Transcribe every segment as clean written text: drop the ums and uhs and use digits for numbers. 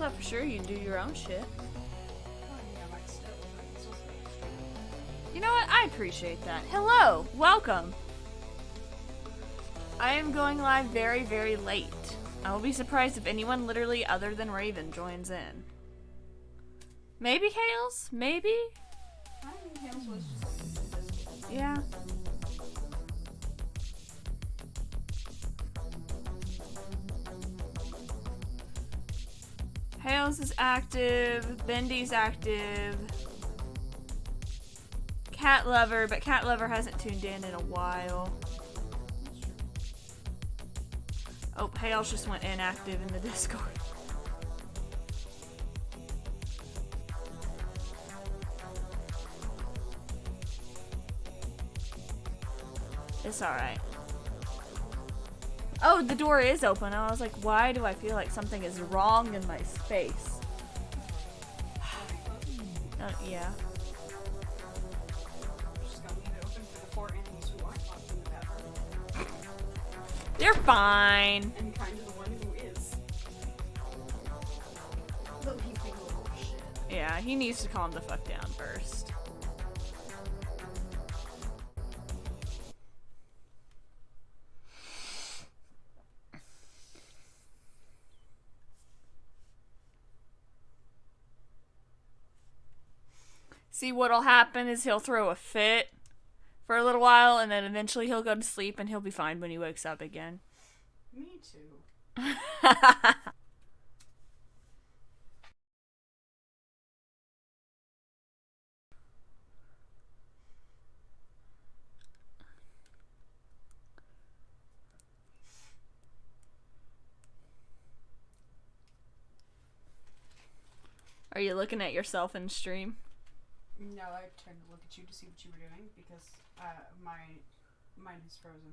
thought for sure you'd do your own shit. You know what? I appreciate that. Hello! Welcome! I am going live very, very late. I will be surprised if anyone literally other than Raven joins in. Maybe Hales? Maybe? I think Hales was just yeah. Hales is active. Bendy's active. Cat Lover, but Cat Lover hasn't tuned in a while. Oh, Hales just went inactive in the Discord. It's alright. Oh, the door is open. I was like, why do I feel like something is wrong in my space? Yeah. just gonna leave it open for the 4 animals who aren't locked in the bathroom. They're fine. And kind of the one who is. Though he's being a little shit. Yeah, he needs to calm the fuck down first. See, what'll happen is he'll throw a fit for a little while, and then eventually he'll go to sleep, and he'll be fine when he wakes up again. Me too. Are you looking at yourself in stream? No, I turned to look at you to see what you were doing because mine is frozen.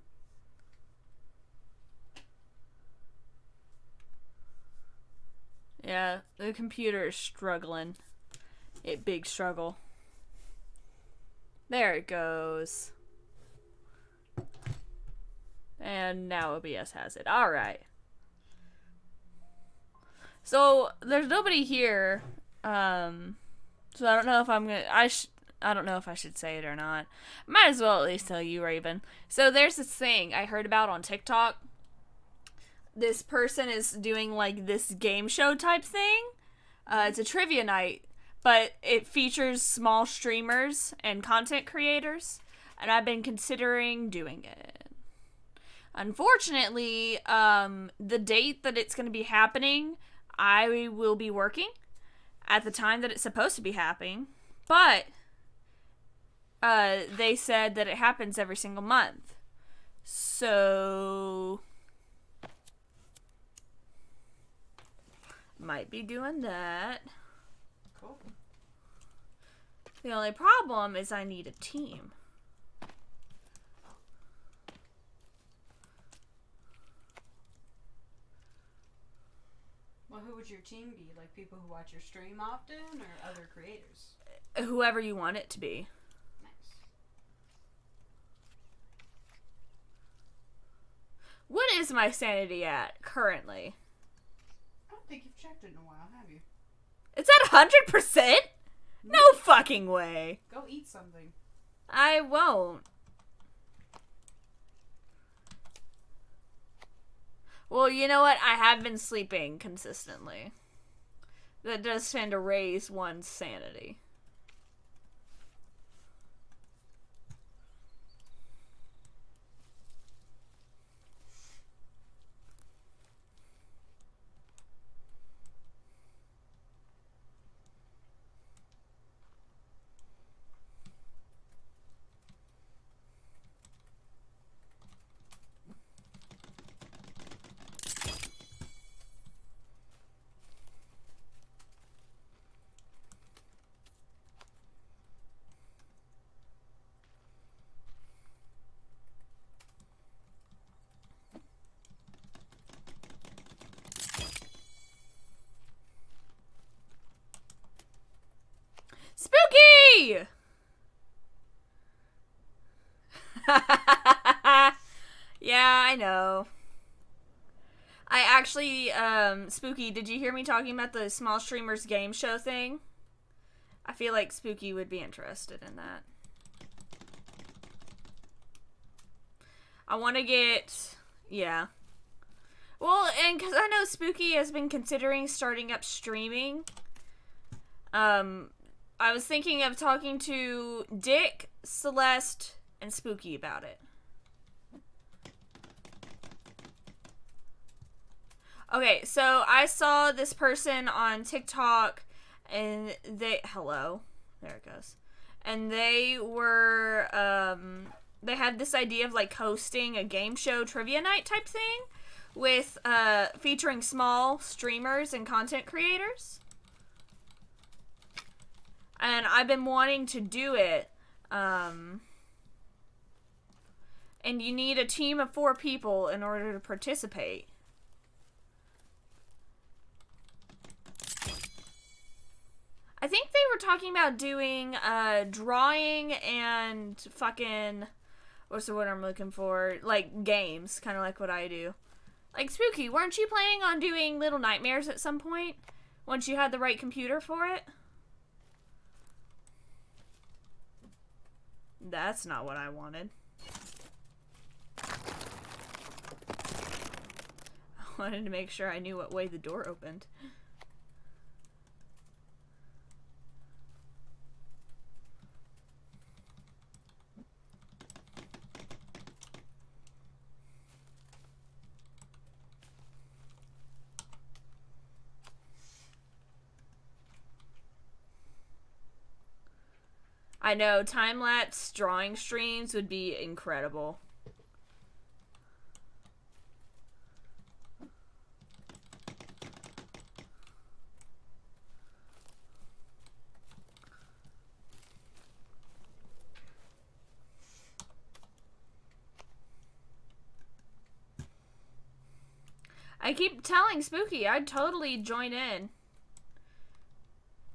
Yeah, the computer is struggling. Big struggle. There it goes. And now OBS has it. Alright. So, there's nobody here. So I don't know if I'm gonna... I don't know if I should say it or not. Might as well at least tell you, Raven. So there's this thing I heard about on TikTok. This person is doing like this game show type thing. It's a trivia night, but it features small streamers and content creators, and I've been considering doing it. Unfortunately, the date that it's going to be happening, I will be working at the time that it's supposed to be happening, but they said that it happens every single month. So might be doing that. Cool. The only problem is I need a team. Well, who would your team be? Like people who watch your stream often or other creators? Whoever you want it to be. Nice. What is my sanity at currently? I don't think you've checked it in a while, have you? It's at 100%? No fucking way. Go eat something. I won't. Well, you know what? I have been sleeping consistently. That does tend to raise one's sanity. Spooky! Yeah, I know. I actually, Spooky, did you hear me talking about the small streamers game show thing? I feel like Spooky would be interested in that. I want to get, yeah. Well, and because I know Spooky has been considering starting up streaming. I was thinking of talking to Dick, Celeste, and Spooky about it. Okay, so I saw this person on TikTok, and hello, there it goes, and they were, they had this idea of, like, hosting a game show trivia night type thing with, featuring small streamers and content creators, and I've been wanting to do it, and you need a team of 4 people in order to participate. I think they were talking about doing drawing and fucking, what's the word I'm looking for? Like games, kind of like what I do. Like Spooky, weren't you planning on doing Little Nightmares at some point? Once you had the right computer for it? That's not what I wanted. I wanted to make sure I knew what way the door opened. I know, time-lapse drawing streams would be incredible. I keep telling Spooky I'd totally join in.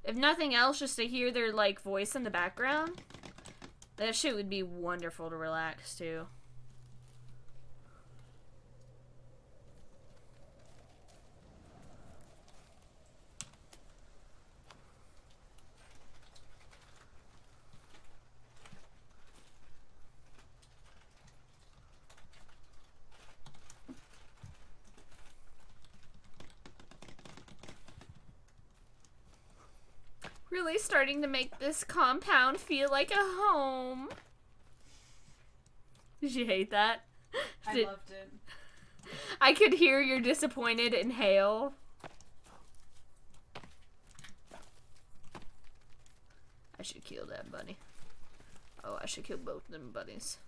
If nothing else, just to hear their, like, voice in the background. That shit would be wonderful to relax to. Really starting to make this compound feel like a home. Did you hate that? I loved it. I could hear your disappointed inhale. I should kill that bunny. Oh, I should kill both of them bunnies.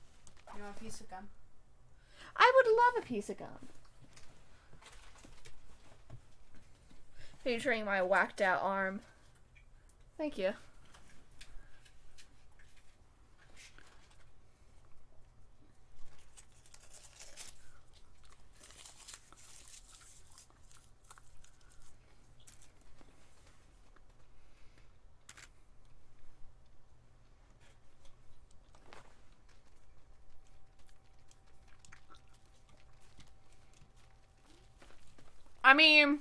You want a piece of gum? I would love a piece of gum. Featuring my whacked out arm. Thank you. I mean,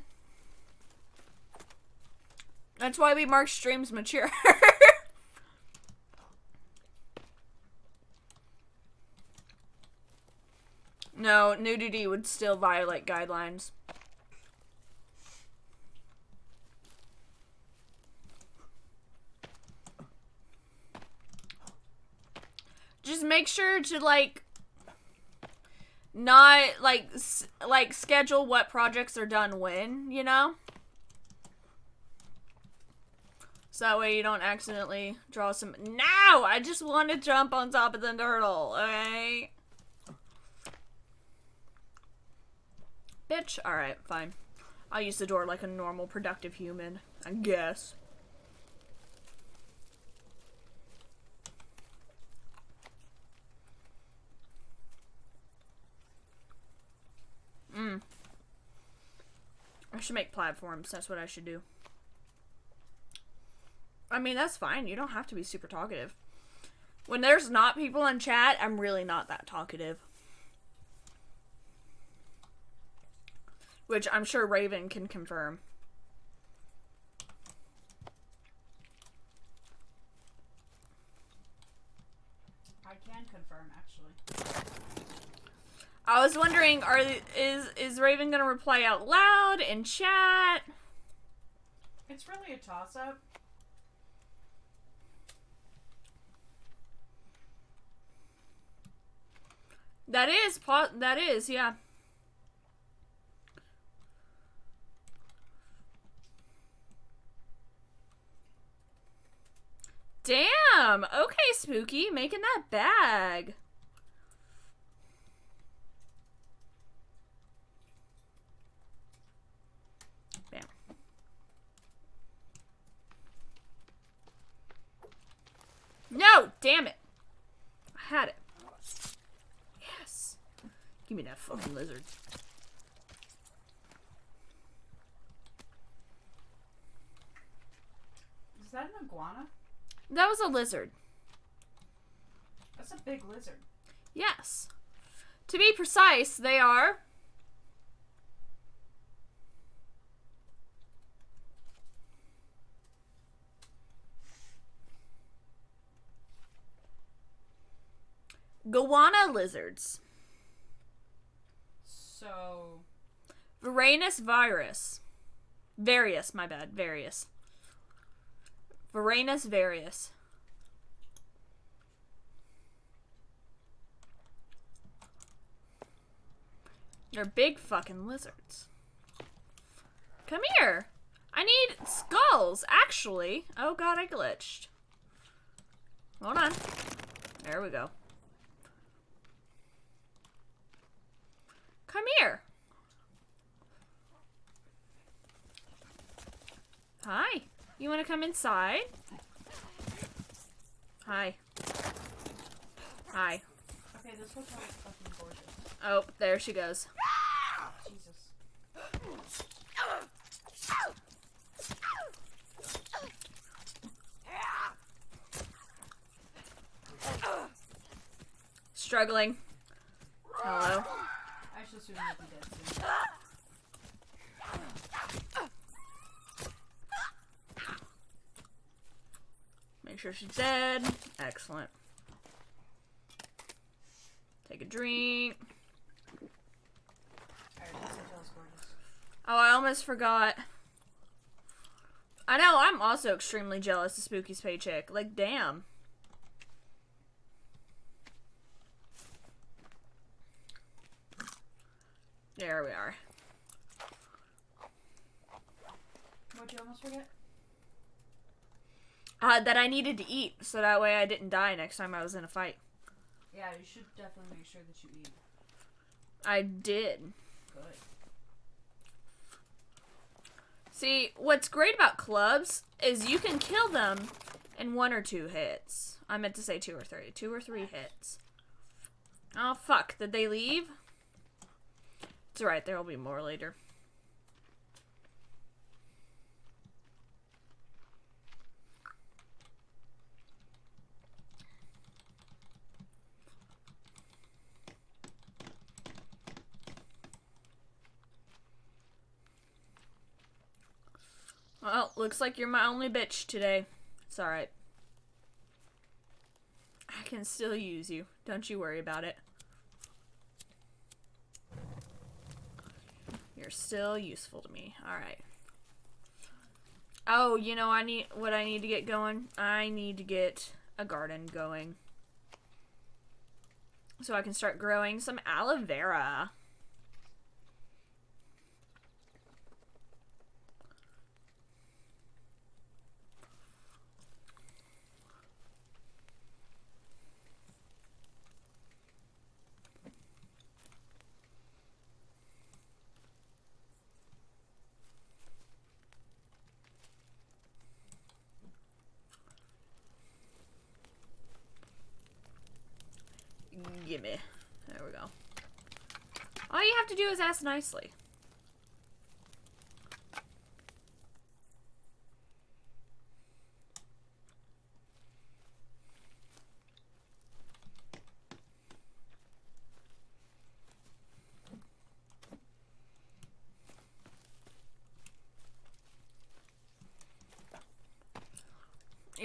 that's why we mark streams mature. No, nudity would still violate guidelines. Just make sure to, like, not, like schedule what projects are done when, you know? So that way you don't accidentally draw some. No! I just want to jump on top of the turtle, okay? Bitch. Alright, fine. I'll use the door like a normal, productive human, I guess. I should make platforms. That's what I should do. I mean, that's fine. You don't have to be super talkative. When there's not people in chat, I'm really not that talkative. which I'm sure Raven can confirm. I can confirm, actually. I was wondering, is Raven gonna reply out loud in chat? It's really a toss-up. That is, yeah. Damn! Okay, Spooky, making that bag. Bam. No! Damn it! I had it. Yes. Give me that fucking lizard. Is that an iguana? That was a lizard. That's a big lizard. Yes. To be precise, they are... Goanna lizards. So... Varanus virus. Various, my bad. Various. Varanus various. They're big fucking lizards. Come here. I need skulls, actually. Oh god, I glitched. Hold on. There we go. Come here. Hi. You want to come inside? Hi. Hi. Okay, this hotel is fucking gorgeous. Oh, there she goes. Jesus. Struggling. Hello. I should assume you'll be dead soon. Make sure she's dead. Excellent. Take a drink. Alright, this hotel is gorgeous. Oh, I almost forgot. I know, I'm also extremely jealous of Spooky's paycheck. Like, damn. There we are. What'd you almost forget? That I needed to eat, so that way I didn't die next time I was in a fight. Yeah, you should definitely make sure that you eat. I did. Good. See, what's great about clubs is you can kill them in 1 or 2 hits. I meant to say 2 or 3. 2 or 3 hits. Oh, fuck. Did they leave? It's alright, there will be more later. Well, looks like you're my only bitch today. It's alright. I can still use you. Don't you worry about it. You're still useful to me. Alright. Oh, you know what I need to get going? I need to get a garden going. So I can start growing some aloe vera. Gimme. There we go. All you have to do is ask nicely.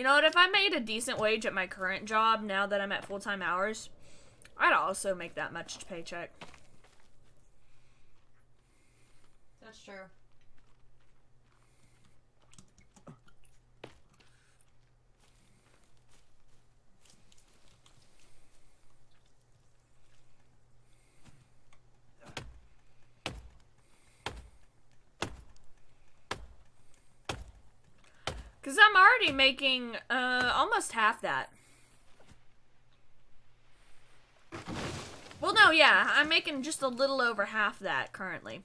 know what? If I made a decent wage at my current job, now that I'm at full-time hours, I'd also make that much paycheck. That's true. Because I'm already making almost half that. Well, no, yeah, I'm making just a little over half that currently.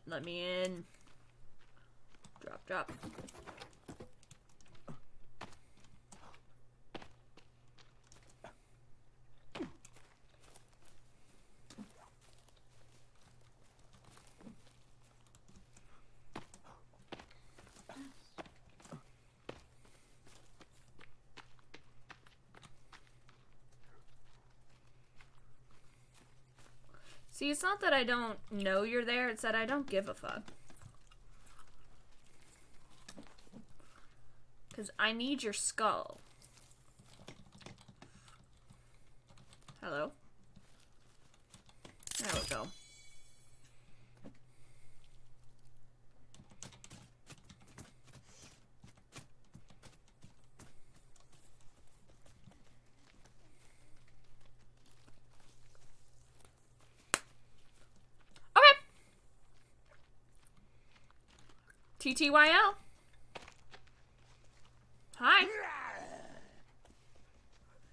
Let me in. Drop. See, it's not that I don't know you're there, it's that I don't give a fuck. Because I need your skull. Hello? There we go. TTYL. Hi.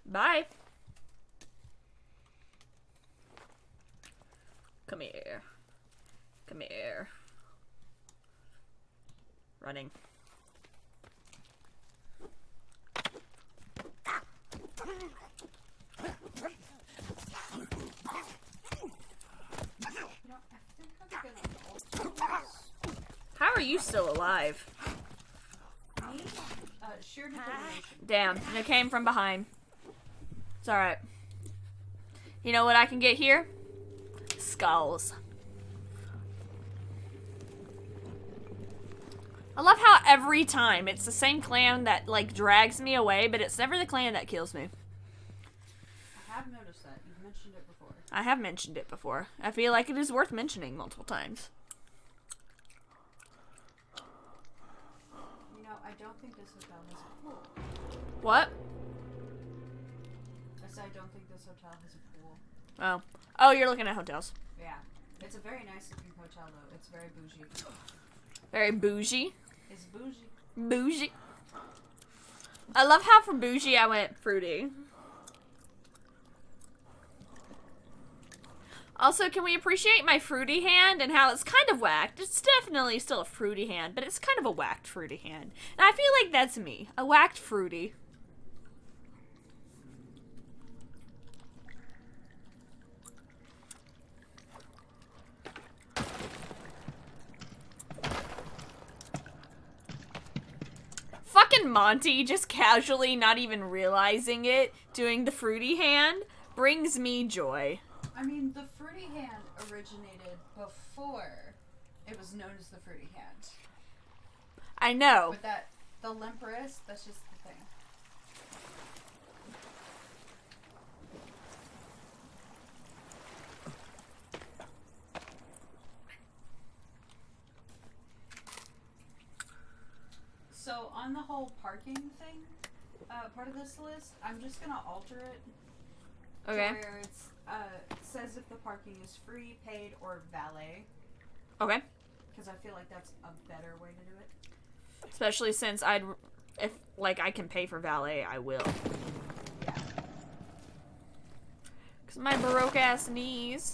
Bye. Come here. Come here. Running. How are you still alive? Me? Sheer determination. Damn, and it came from behind. It's alright. You know what I can get here? Skulls. I love how every time it's the same clan that, like, drags me away, but it's never the clan that kills me. I have noticed that. You've mentioned it before. I have mentioned it before. I feel like it is worth mentioning multiple times. You know, I don't think this hotel has a pool. What? I said I don't think this hotel has a pool. Oh. Oh, you're looking at hotels. Yeah. It's a very nice looking hotel, though. It's very bougie. Very bougie. It's bougie. Bougie. I love how from bougie I went fruity. Also, can we appreciate my fruity hand and how it's kind of whacked? It's definitely still a fruity hand, but it's kind of a whacked fruity hand. And I feel like that's me. A whacked fruity. Fucking Monty, just casually, not even realizing it, doing the fruity hand, brings me joy. I mean, the fruity hand originated before it was known as the fruity hand. I know. But the limp wrist, that's just the thing. So, on the whole parking thing, part of this list, I'm just gonna alter it. Okay. To where it's, says if the parking is free, paid, or valet. Okay. Because I feel like that's a better way to do it. Especially since if, like, I can pay for valet, I will. Yeah. Because my Baroque-ass knees.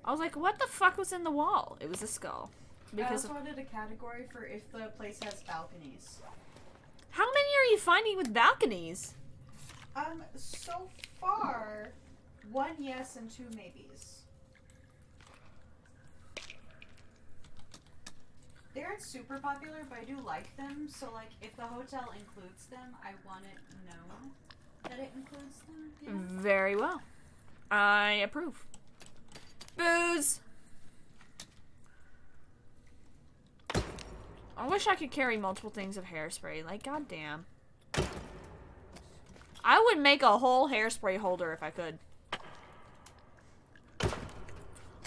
I was like, what the fuck was in the wall? It was a skull. Because I also added a category for if the place has balconies. How many are you finding with balconies? So far, 1 yes and 2 maybes. They aren't super popular, but I do like them, so like, if the hotel includes them, I want it known that it includes them. You know? Very well. I approve. Booze! I wish I could carry multiple things of hairspray. Like, goddamn. I would make a whole hairspray holder if I could.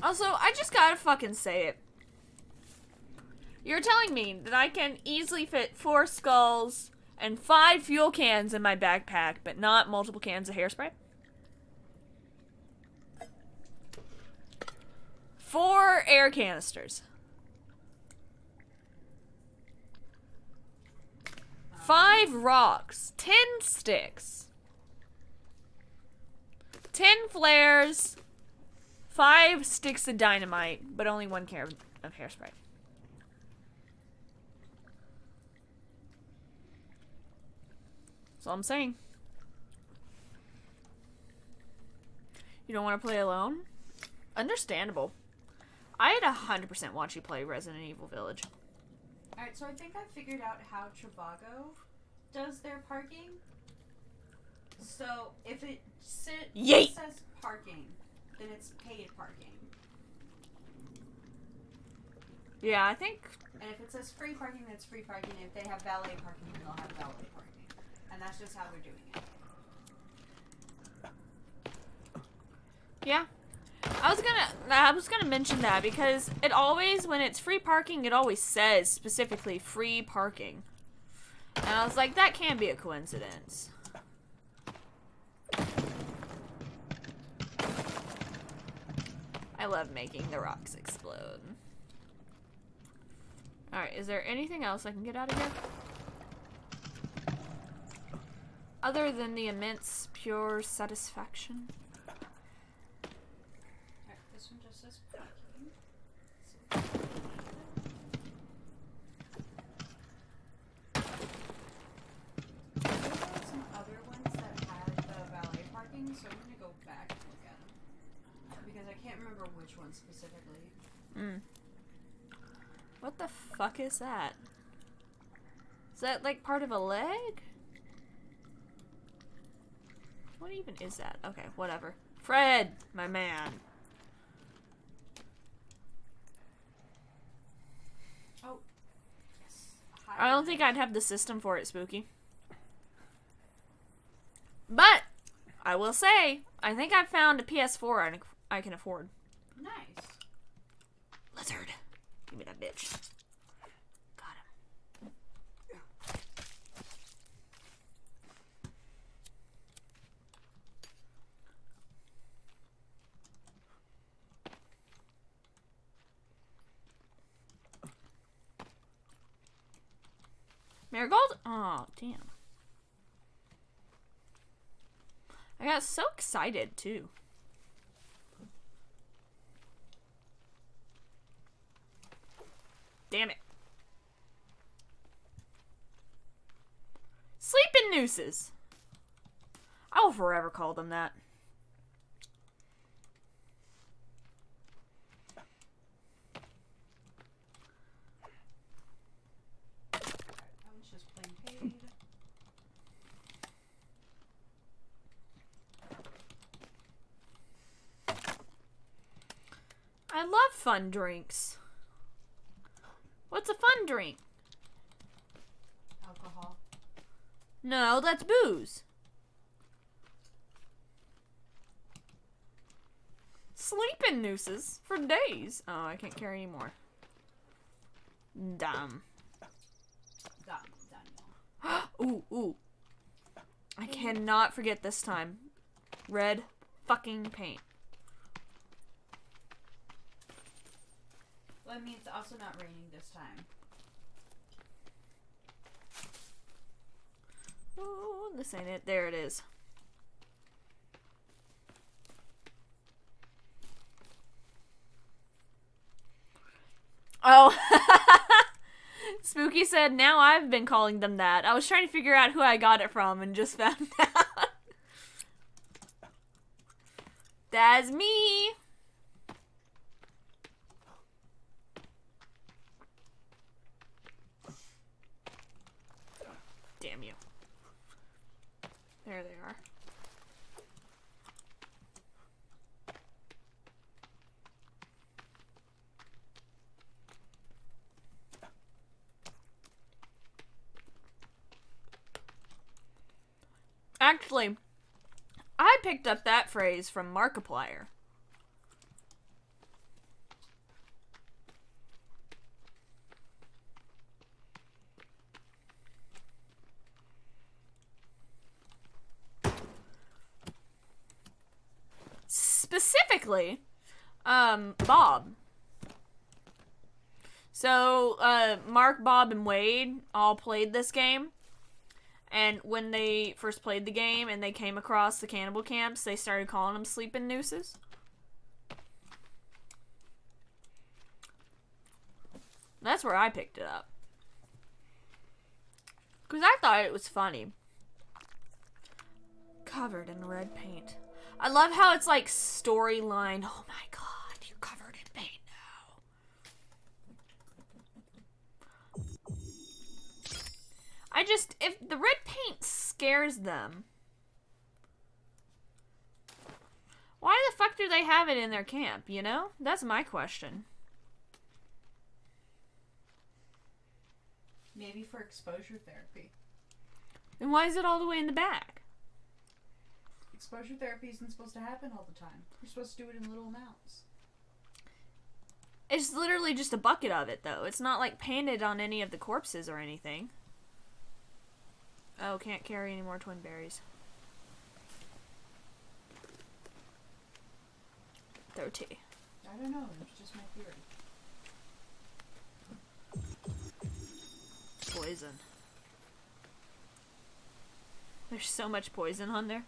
Also, I just gotta fucking say it. You're telling me that I can easily fit 4 skulls and 5 fuel cans in my backpack, but not multiple cans of hairspray? 4 air canisters. 5 rocks. 10 sticks. 10 flares. 5 sticks of dynamite, but only 1 can of hairspray. That's all I'm saying. You don't want to play alone? Understandable. I'd 100% watch you play Resident Evil Village. Alright, so I think I figured out how Trivago does their parking. So if it says parking, then it's paid parking. Yeah, I think... And if it says free parking, then it's free parking. If they have valet parking, then they'll have valet parking. And that's just how they're doing it. Yeah. I was gonna mention that because it always, when it's free parking, it always says specifically free parking. And I was like, that can't be a coincidence. I love making the rocks explode. Alright, is there anything else I can get out of here? Other than the immense, pure satisfaction? Alright, this one just says parking. There were some other ones that had the valet parking, so I'm gonna go back and look at them. Because I can't remember which one specifically. What the fuck is that? Is that like part of a leg? What even is that? Okay, whatever. Fred, my man. Oh. Yes. I don't think I'd have the system for it, Spooky. But, I will say, I think I've found a PS4 I can afford. Nice. Lizard. Give me that bitch. Got him. Marigold? Oh, damn. I got so excited, too. Damn it. Sleeping nooses. I will forever call them that. That one's just plain paid. I love fun drinks. What's a fun drink? Alcohol. No, that's booze. Sleeping nooses for days. Oh, I can't carry anymore. Dumb. Ooh, ooh. I cannot forget this time. Red fucking paint. Well, I mean, it's also not raining this time. Oh, this ain't it. There it is. Oh. Spooky said, now I've been calling them that. I was trying to figure out who I got it from and just found out. That's me. Damn you. There they are. Actually, I picked up that phrase from Markiplier. Specifically, Bob. So, Mark, Bob, and Wade all played this game. And when they first played the game and they came across the cannibal camps, they started calling them sleeping nooses. That's where I picked it up. Because I thought it was funny. Covered in red paint. I love how it's like storyline. Oh my god, you're covered in paint now. If the red paint scares them, why the fuck do they have it in their camp, you know? That's my question. Maybe for exposure therapy. And why is it all the way in the back? Exposure therapy isn't supposed to happen all the time. You're supposed to do it in little amounts. It's literally just a bucket of it, though. It's not like painted on any of the corpses or anything. Oh, can't carry any more twin berries. 30. I don't know. It's just my theory. Poison. There's so much poison on there.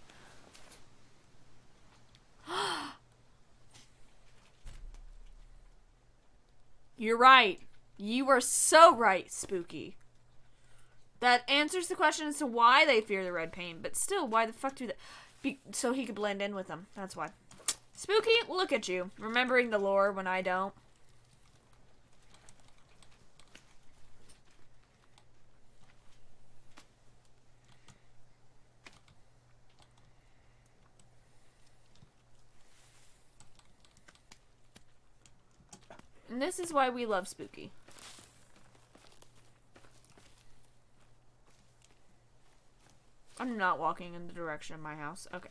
You're right. You were so right, Spooky. That answers the question as to why they fear the red paint, but still, why the fuck do they? So he could blend in with them. That's why. Spooky, look at you. Remembering the lore when I don't. And this is why we love Spooky. I'm not walking in the direction of my house. Okay.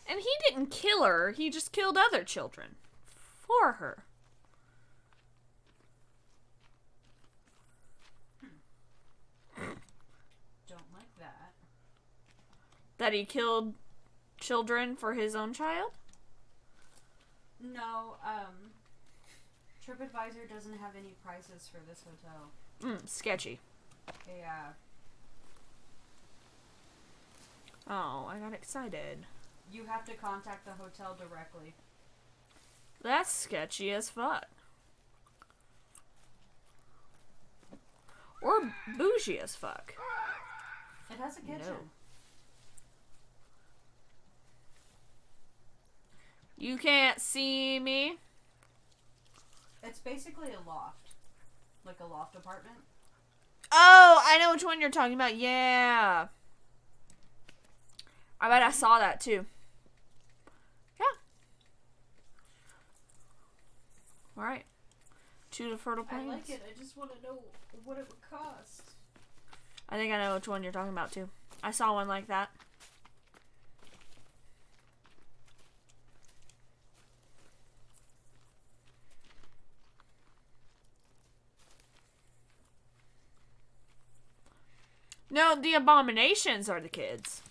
And he didn't kill her. He just killed other children. For her. Don't like that. That he killed children for his own child? No, TripAdvisor doesn't have any prices for this hotel. Sketchy. Yeah. Oh, I got excited. You have to contact the hotel directly. That's sketchy as fuck. Or bougie as fuck. It has a kitchen. No. You can't see me. It's basically a loft. Like a loft apartment. Oh, I know which one you're talking about. Yeah. I bet I saw that too. Yeah. Alright. Choose a fertile plains. I like it. I just want to know what it would cost. I think I know which one you're talking about too. I saw one like that. No, the abominations are the kids.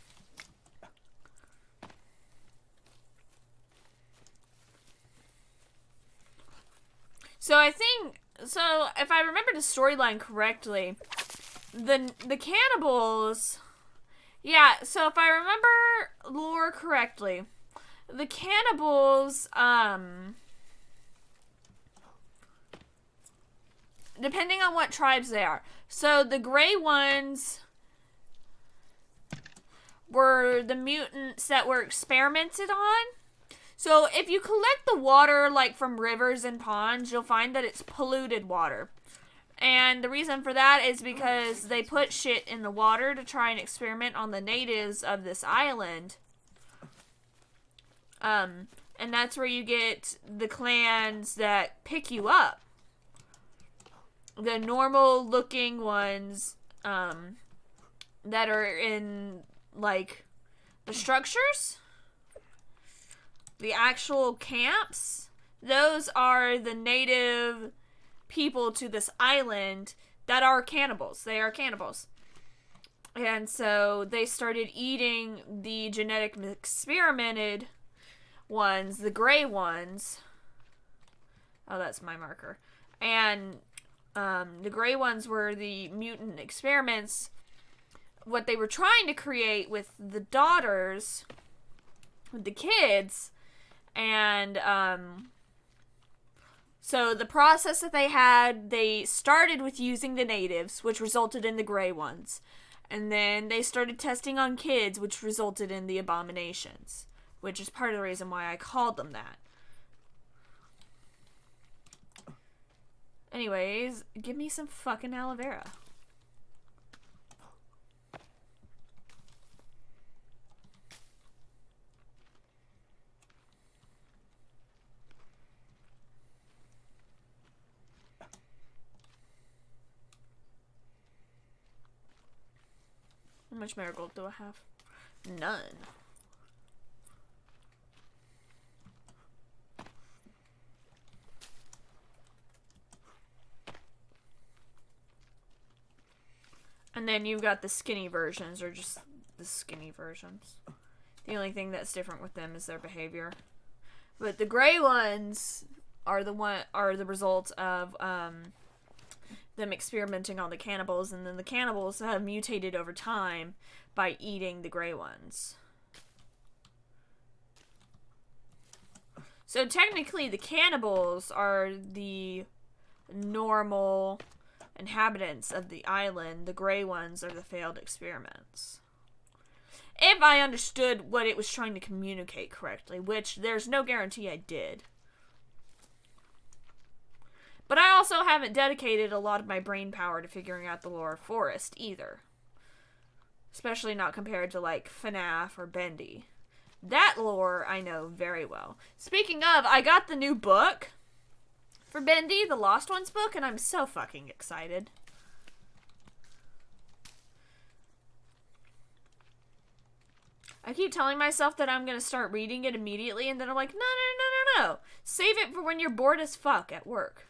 So I think, so if I remember the storyline correctly, the cannibals, yeah, so if I remember lore correctly, the cannibals, depending on what tribes they are. So the gray ones were the mutants that were experimented on. So if you collect the water like from rivers and ponds, you'll find that it's polluted water. And the reason for that is because they put shit in the water to try and experiment on the natives of this island. And that's where you get the clans that pick you up. The normal looking ones, that are in, like, the structures, the actual camps, those are the native people to this island that are cannibals. They are cannibals. And so they started eating the genetic experimented ones, the gray ones. Oh, that's my marker. And the gray ones were the mutant experiments. What they were trying to create with the daughters, with the kids, and so the process that they had, they started with using the natives, which resulted in the gray ones. And then they started testing on kids, which resulted in the abominations, which is part of the reason why I called them that. Anyways, give me some fucking aloe vera. How much marigold do I have? None. And then you've got the skinny versions, or just the skinny versions. The only thing that's different with them is their behavior. But the gray ones are the result of them experimenting on the cannibals, and then the cannibals have mutated over time by eating the gray ones. So technically the cannibals are the normal inhabitants of the island. The gray ones are the failed experiments. If I understood what it was trying to communicate correctly, which there's no guarantee I did. But I also haven't dedicated a lot of my brain power to figuring out the lore of Forest either. Especially not compared to, like, FNAF or Bendy. That lore I know very well. Speaking of, I got the new book for Bendy, the Lost Ones book, and I'm so fucking excited. I keep telling myself that I'm going to start reading it immediately, and then I'm like, no. Save it for when you're bored as fuck at work.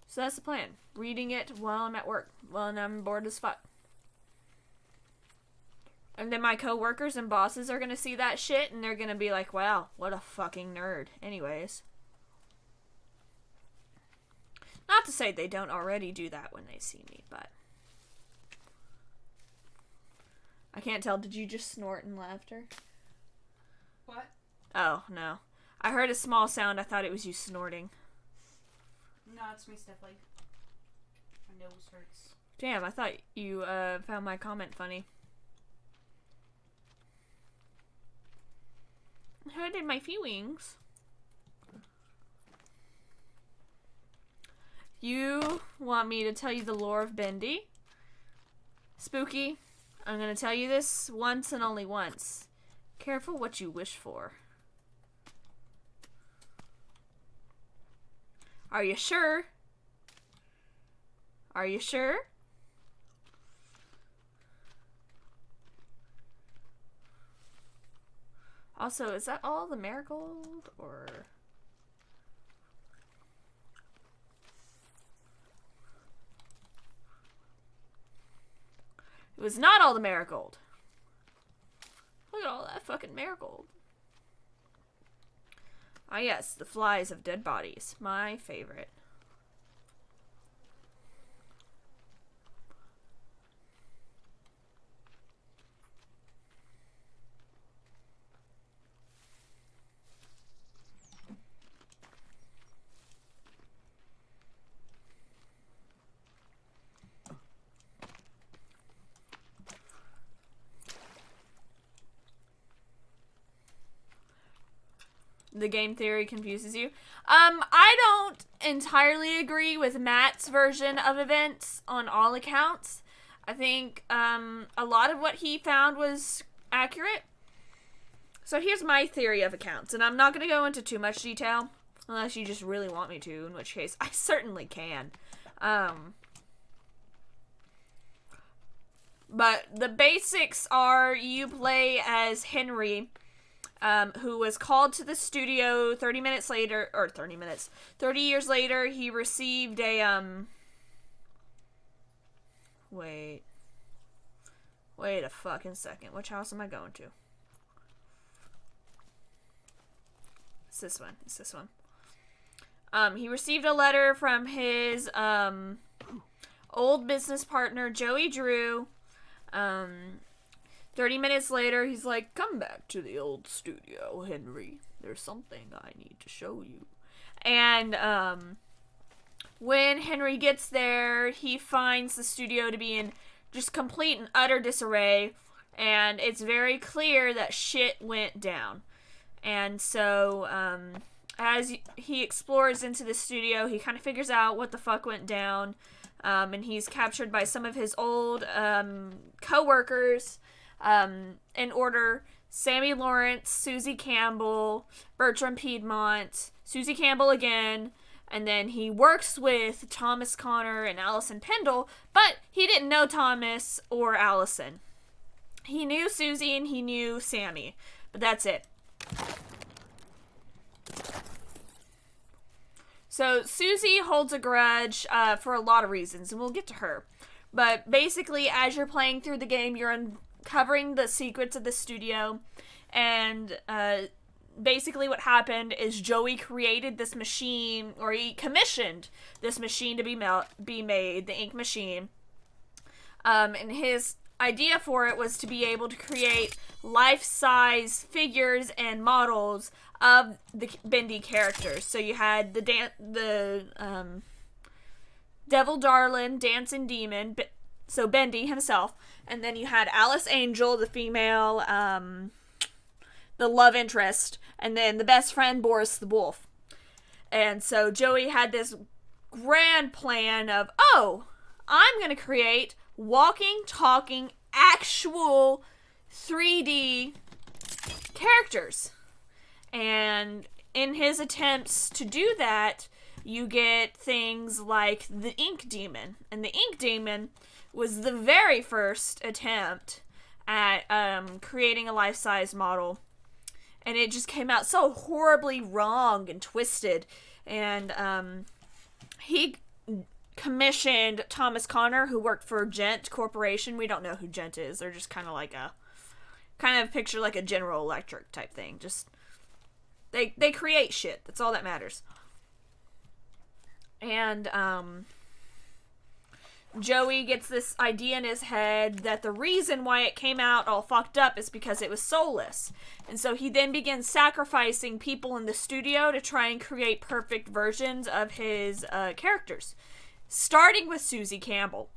So that's the plan. Reading it while I'm at work. While I'm bored as fuck. And then my coworkers and bosses are gonna see that shit and they're gonna be like, wow, what a fucking nerd. Anyways. Not to say they don't already do that when they see me, but... I can't tell. Did you just snort in laughter? What? Oh, no. I heard a small sound. I thought it was you snorting. No, it's me, Stephanie. My nose hurts. Damn, I thought you found my comment funny. How did my feelings? You want me to tell you the lore of Bendy? Spooky, I'm gonna tell you this once and only once. Careful what you wish for. Are you sure? Are you sure? Also, is that all the marigold, or... It was not all the marigold. Look at all that fucking marigold. Ah yes, the flies of dead bodies. My favorite. The game theory confuses you. I don't entirely agree with Matt's version of events on all accounts. I think a lot of what he found was accurate. So here's my theory of accounts, and I'm not going to go into too much detail, unless you just really want me to, in which case I certainly can. But the basics are you play as Henry, who was called to the studio 30 years later, he received a, wait a fucking second. Which house am I going to? It's this one. He received a letter from his, old business partner, Joey Drew. 30 minutes later, he's like, come back to the old studio, Henry. There's something I need to show you. And, when Henry gets there, he finds the studio to be in just complete and utter disarray, and it's very clear that shit went down. And so, as he explores into the studio, he kind of figures out what the fuck went down, and he's captured by some of his old co-workers, in order: Sammy Lawrence, Susie Campbell, Bertram Piedmont, Susie Campbell again, and then he works with Thomas Connor and Allison Pendle, but he didn't know Thomas or Allison. He knew Susie and he knew Sammy, but that's it. So Susie holds a grudge for a lot of reasons, and we'll get to her. But basically, as you're playing through the game, you're uncovering the secrets of the studio, and basically what happened is Joey created this machine, or he commissioned this machine to be made, the ink machine. And his idea for it was to be able to create life-size figures and models of the Bendy characters. So you had the Devil Darlin, Dancing Demon, so Bendy himself, and then you had Alice Angel, the female, the love interest, and then the best friend, Boris the Wolf. And so Joey had this grand plan of, I'm going to create walking, talking, actual 3D characters. And in his attempts to do that, you get things like the Ink Demon. And the Ink Demon was the very first attempt at creating a life-size model. And it just came out so horribly wrong and twisted. And he commissioned Thomas Connor, who worked for sh1t Corporation. We don't know who sh1t is. They're just kind of picture like a General Electric type thing. Just they create shit. That's all that matters. And Joey gets this idea in his head that the reason why it came out all fucked up is because it was soulless. And so he then begins sacrificing people in the studio to try and create perfect versions of his characters. Starting with Susie Campbell,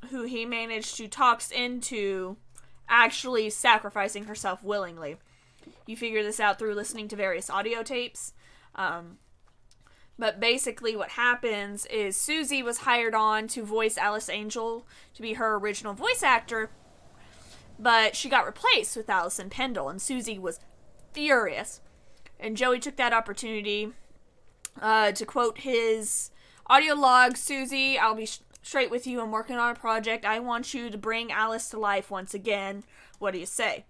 who he managed to talk into actually sacrificing herself willingly. You figure this out through listening to various audio tapes. But basically what happens is Susie was hired on to voice Alice Angel, to be her original voice actor, but she got replaced with Allison Pendle, and Susie was furious. And Joey took that opportunity to quote his audio log: Susie, I'll be straight with you. I'm working on a project. I want you to bring Alice to life once again. What do you say?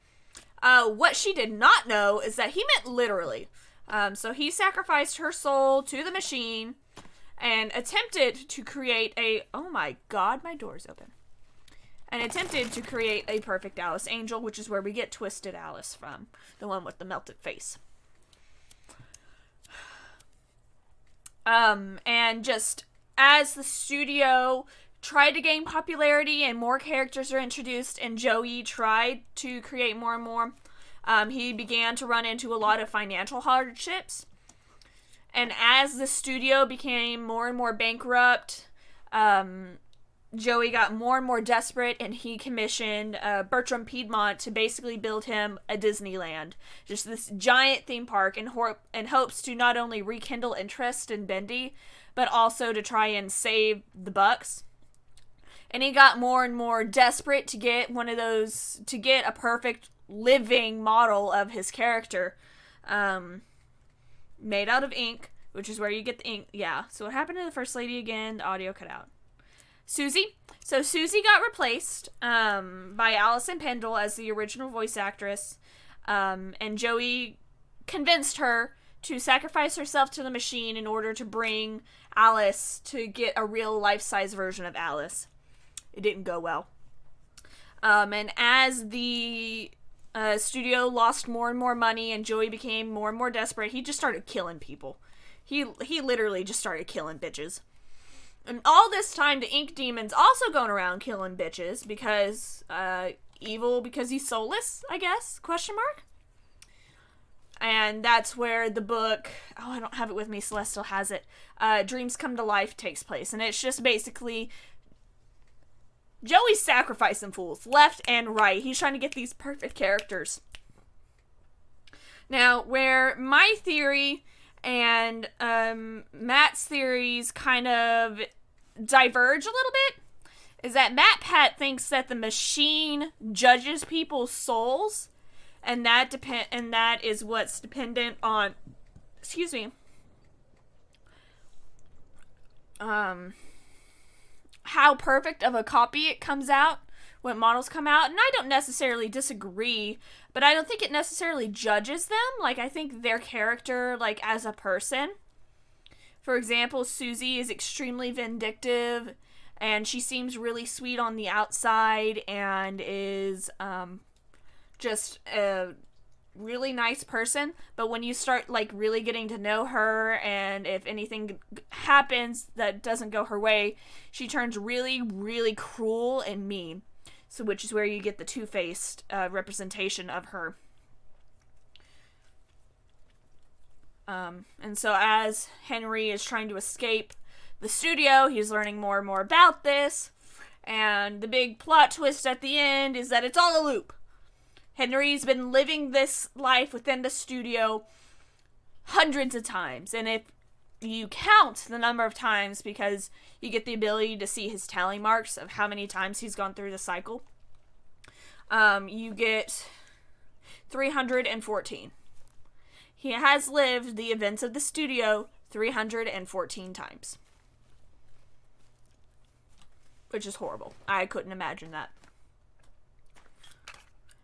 What she did not know is that he meant literally. So he sacrificed her soul to the machine and attempted to create oh my god, my door's open. And attempted to create a perfect Alice Angel, which is where we get Twisted Alice from. The one with the melted face. And just as the studio tried to gain popularity and more characters are introduced and Joey tried to create more and more, he began to run into a lot of financial hardships. And as the studio became more and more bankrupt, Joey got more and more desperate, and he commissioned Bertram Piedmont to basically build him a Disneyland. Just this giant theme park in hopes to not only rekindle interest in Bendy, but also to try and save the bucks. And he got more and more desperate to get to get a perfect living model of his character. Made out of ink, which is where you get the ink. Yeah, so what happened to the First Lady again? The audio cut out. Susie. So Susie got replaced by Allison Pendle as the original voice actress. And Joey convinced her to sacrifice herself to the machine in order to bring Alice to get a real life-size version of Alice. It didn't go well. And as the studio lost more and more money and Joey became more and more desperate, he just started killing people. He literally just started killing bitches. And all this time, the Ink Demon's also going around killing bitches because, evil because he's soulless, I guess, question mark? And that's where the book, oh, I don't have it with me, Celestial has it, Dreams Come to Life takes place. And it's just basically Joey's sacrificing fools, left and right. He's trying to get these perfect characters. Now, where my theory and Matt's theories kind of diverge a little bit is that Matt Pat thinks that the machine judges people's souls, and that is what's dependent on, excuse me, how perfect of a copy it comes out when models come out. And I don't necessarily disagree, but I don't think it necessarily judges them. Like, I think their character, like, as a person. For example, Susie is extremely vindictive, and she seems really sweet on the outside, and is, just a really nice person. But when you start, like, really getting to know her, and if anything happens that doesn't go her way, she turns really, really cruel and mean. So, which is where you get the two-faced representation of her. And so as Henry is trying to escape the studio, he's learning more and more about this. And the big plot twist at the end is that it's all a loop. Henry's been living this life within the studio hundreds of times. And if you count the number of times, because you get the ability to see his tally marks of how many times he's gone through the cycle, you get 314. He has lived the events of the studio 314 times. Which is horrible. I couldn't imagine that.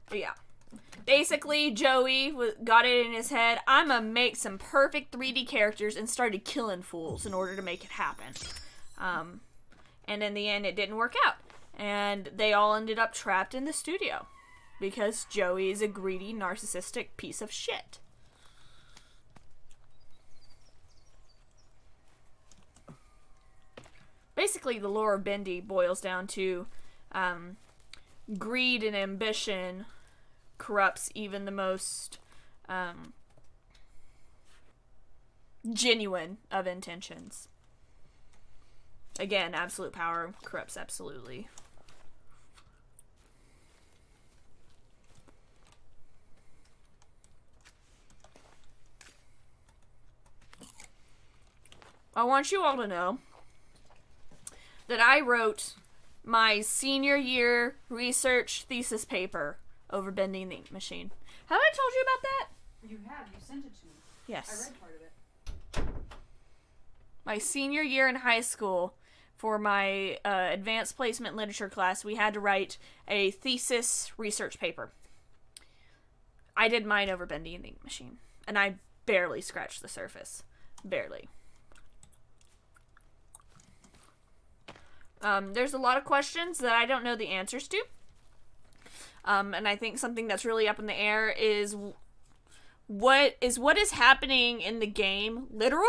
But yeah. Basically, Joey got it in his head, I'm gonna make some perfect 3D characters, and started killing fools in order to make it happen. And in the end, it didn't work out. And they all ended up trapped in the studio. Because Joey is a greedy, narcissistic piece of shit. Basically, the lore of Bendy boils down to greed and ambition corrupts even the most genuine of intentions. Again, absolute power corrupts absolutely. I want you all to know that I wrote my senior year research thesis paper over Bending the Ink Machine. Have I told you about that? You have. You sent it to me. Yes. I read part of it. My senior year in high school, for my advanced placement literature class, we had to write a thesis research paper. I did mine over Bending the Ink Machine, and I barely scratched the surface. Barely. There's a lot of questions that I don't know the answers to. And I think something that's really up in the air is what is happening in the game literal?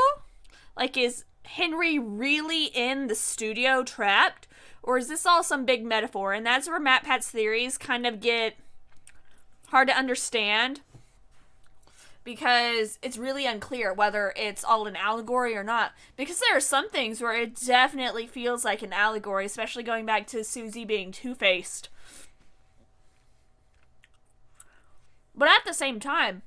Like, is Henry really in the studio trapped? Or is this all some big metaphor? And that's where Matt Pat's theories kind of get hard to understand. Because it's really unclear whether it's all an allegory or not. Because there are some things where it definitely feels like an allegory, especially going back to Susie being two-faced. But at the same time,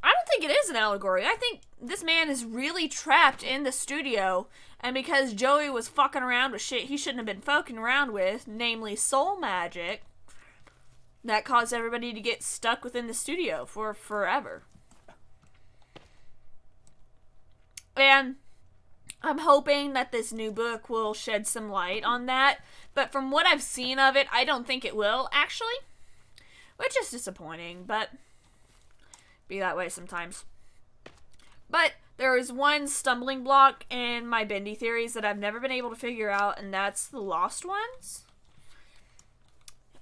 I don't think think it is an allegory. I think this man is really trapped in the studio, and because Joey was fucking around with shit he shouldn't have been fucking around with, namely soul magic, that caused everybody to get stuck within the studio for forever. And I'm hoping that this new book will shed some light on that, but from what I've seen of it, I don't think it will, actually. Which is disappointing, but be that way sometimes. But there is one stumbling block in my bendy theories that I've never been able to figure out, and that's the Lost Ones.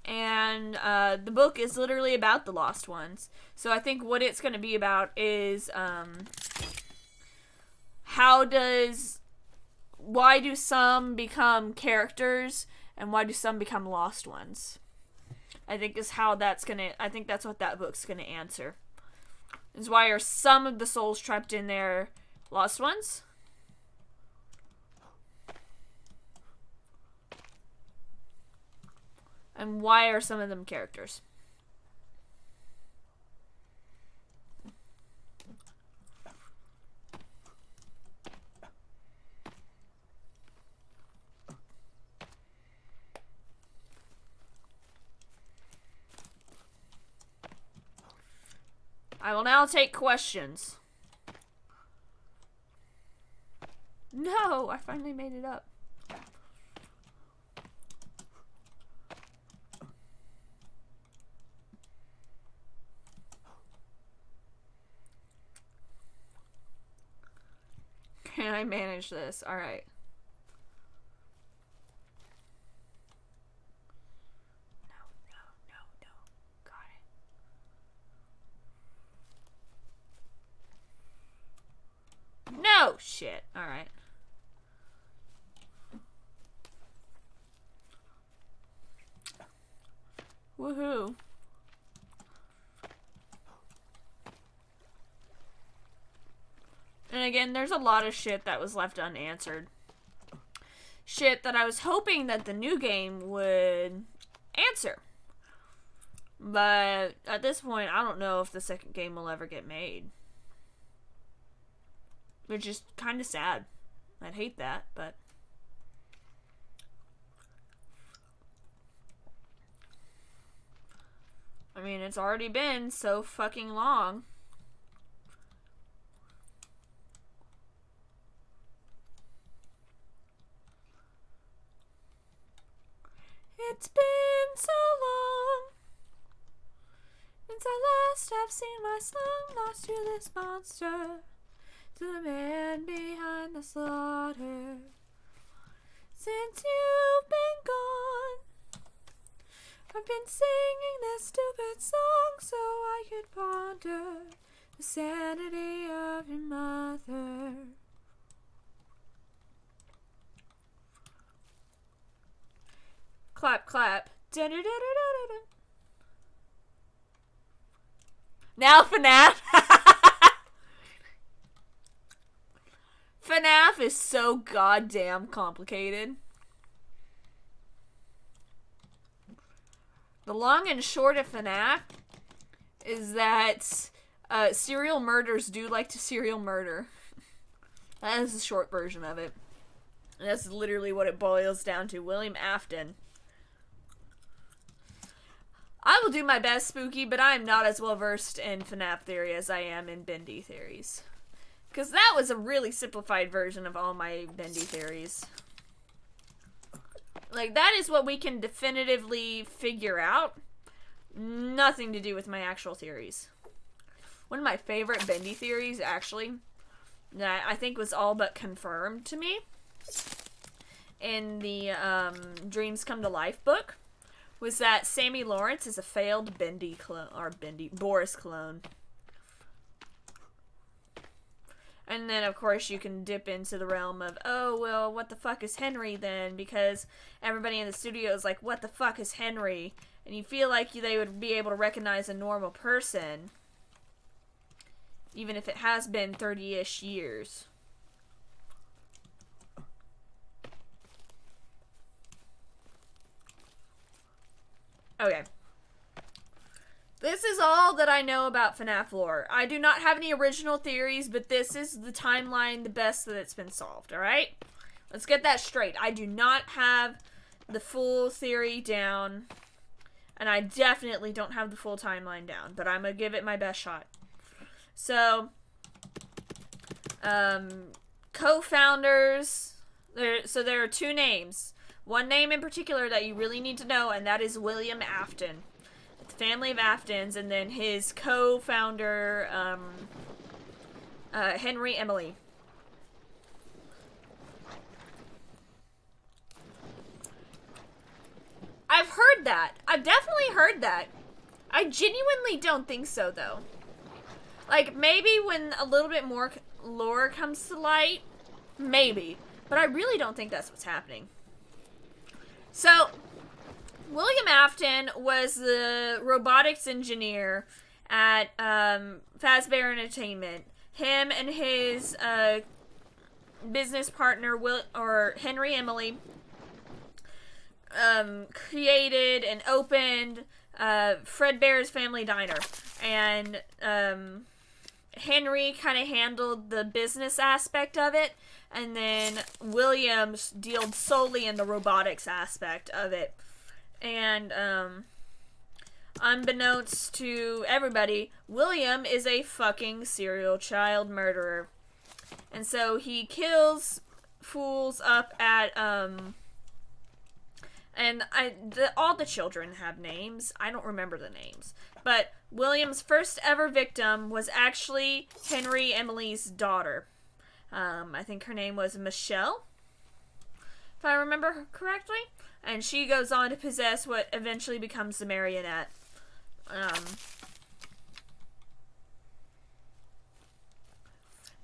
And the book is literally about the Lost Ones. So I think what it's going to be about is why do some become characters and why do some become lost ones? I think that's what that book's gonna answer. Is why are some of the souls trapped in there lost ones? And why are some of them characters? I will now take questions. No, I finally made it up. Can I manage this? Alright. No! Shit. Alright. Woohoo. And again, there's a lot of shit that was left unanswered. Shit that I was hoping that the new game would answer. But at this point, I don't know if the second game will ever get made. Which is kind of sad. I'd hate that, but... I mean, it's already been so fucking long. It's been so long since I last have seen my son lost to this monster, to the man behind the slaughter. Since you've been gone, I've been singing this stupid song so I could ponder the sanity of your mother. Clap, clap. Da-da-da-da-da-da. Now FNAF. FNAF is so goddamn complicated. The long and short of FNAF is that serial murders do like to serial murder. That is the short version of it. And that's literally what it boils down to. William Afton. I will do my best, Spooky, but I am not as well versed in FNAF theory as I am in bendy theories. Because that was a really simplified version of all my bendy theories. Like, that is what we can definitively figure out. Nothing to do with my actual theories. One of my favorite bendy theories, actually, that I think was all but confirmed to me in the Dreams Come to Life book, was that Sammy Lawrence is a failed bendy clone, or Boris clone. And then, of course, you can dip into the realm of, oh, well, what the fuck is Henry then? Because everybody in the studio is like, what the fuck is Henry? And you feel like they would be able to recognize a normal person, even if it has been 30-ish years. Okay. This is all that I know about FNAF lore. I do not have any original theories, but this is the timeline, the best that it's been solved, alright? Let's get that straight. I do not have the full theory down, and I definitely don't have the full timeline down, but I'm gonna give it my best shot. So, co-founders, there are two names. One name in particular that you really need to know, and that is William Afton. The family of Aftons, and then his co-founder, Henry Emily. I've heard that. I've definitely heard that. I genuinely don't think so, though. Like, maybe when a little bit more lore comes to light, maybe. But I really don't think that's what's happening. So, William Afton was the robotics engineer at Fazbear Entertainment. Him and his business partner, Henry Emily, created and opened Fredbear's Family Diner. And Henry kind of handled the business aspect of it, and then Williams dealt solely in the robotics aspect of it. And unbeknownst to everybody, William is a fucking serial child murderer. And so he kills fools up at all the children have names. I don't remember the names. But William's first ever victim was actually Henry Emily's daughter. I think her name was Michelle, if I remember correctly. And she goes on to possess what eventually becomes the marionette.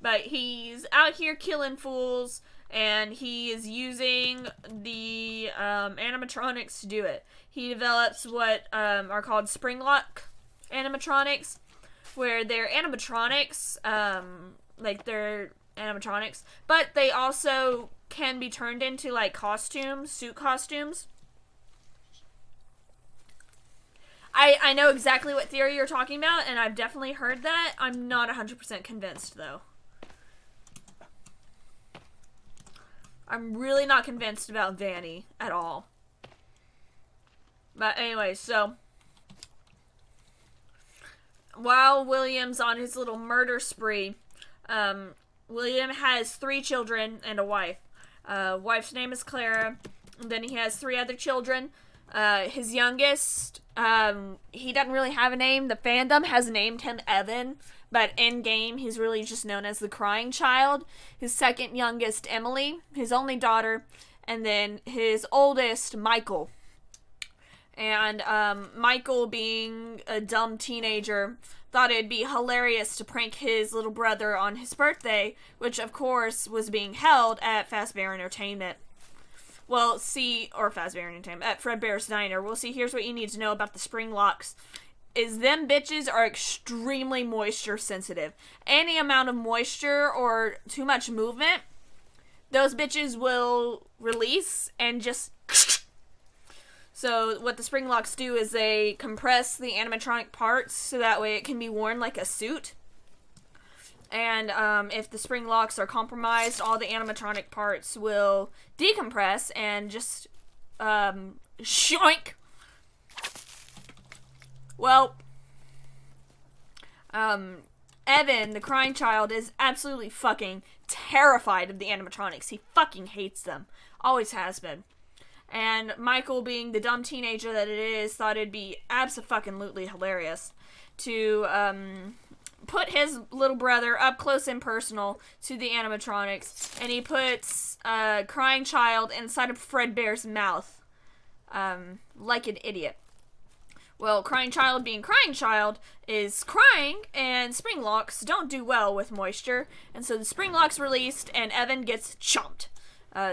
But he's out here killing fools, and he is using the animatronics to do it. He develops what are called Springlock animatronics, where they're animatronics, they're animatronics, but they also can be turned into like costumes, suit costumes. I know exactly what theory you're talking about, and I've definitely heard that. I'm not 100% convinced, though. I'm really not convinced about Vanny at all. But anyway, so while William's on his little murder spree, William has 3 children and a wife. Wife's name is Clara. And then he has 3 other children. His youngest, he doesn't really have a name. The fandom has named him Evan, but in game he's really just known as the crying child. His second youngest, Emily, his only daughter, and then his oldest, Michael. And Michael, being a dumb teenager, thought it'd be hilarious to prank his little brother on his birthday, which of course was being held at Fazbear Entertainment. Well, Fazbear Entertainment, at Fredbear's Diner. Well, see, here's what you need to know about the spring locks. Is them bitches are extremely moisture sensitive. Any amount of moisture or too much movement, those bitches will release and just... So what the spring locks do is they compress the animatronic parts so that way it can be worn like a suit. And if the spring locks are compromised, all the animatronic parts will decompress and just shoink. Well, Evan, the crying child, is absolutely fucking terrified of the animatronics. He fucking hates them. Always has been. And Michael, being the dumb teenager that it is, thought it'd be abso-fucking-lutely hilarious to put his little brother up close and personal to the animatronics, and he puts crying child inside of Fredbear's mouth, like an idiot. Well, crying child being crying child is crying, and spring locks don't do well with moisture, and so the spring locks released, and Evan gets chomped.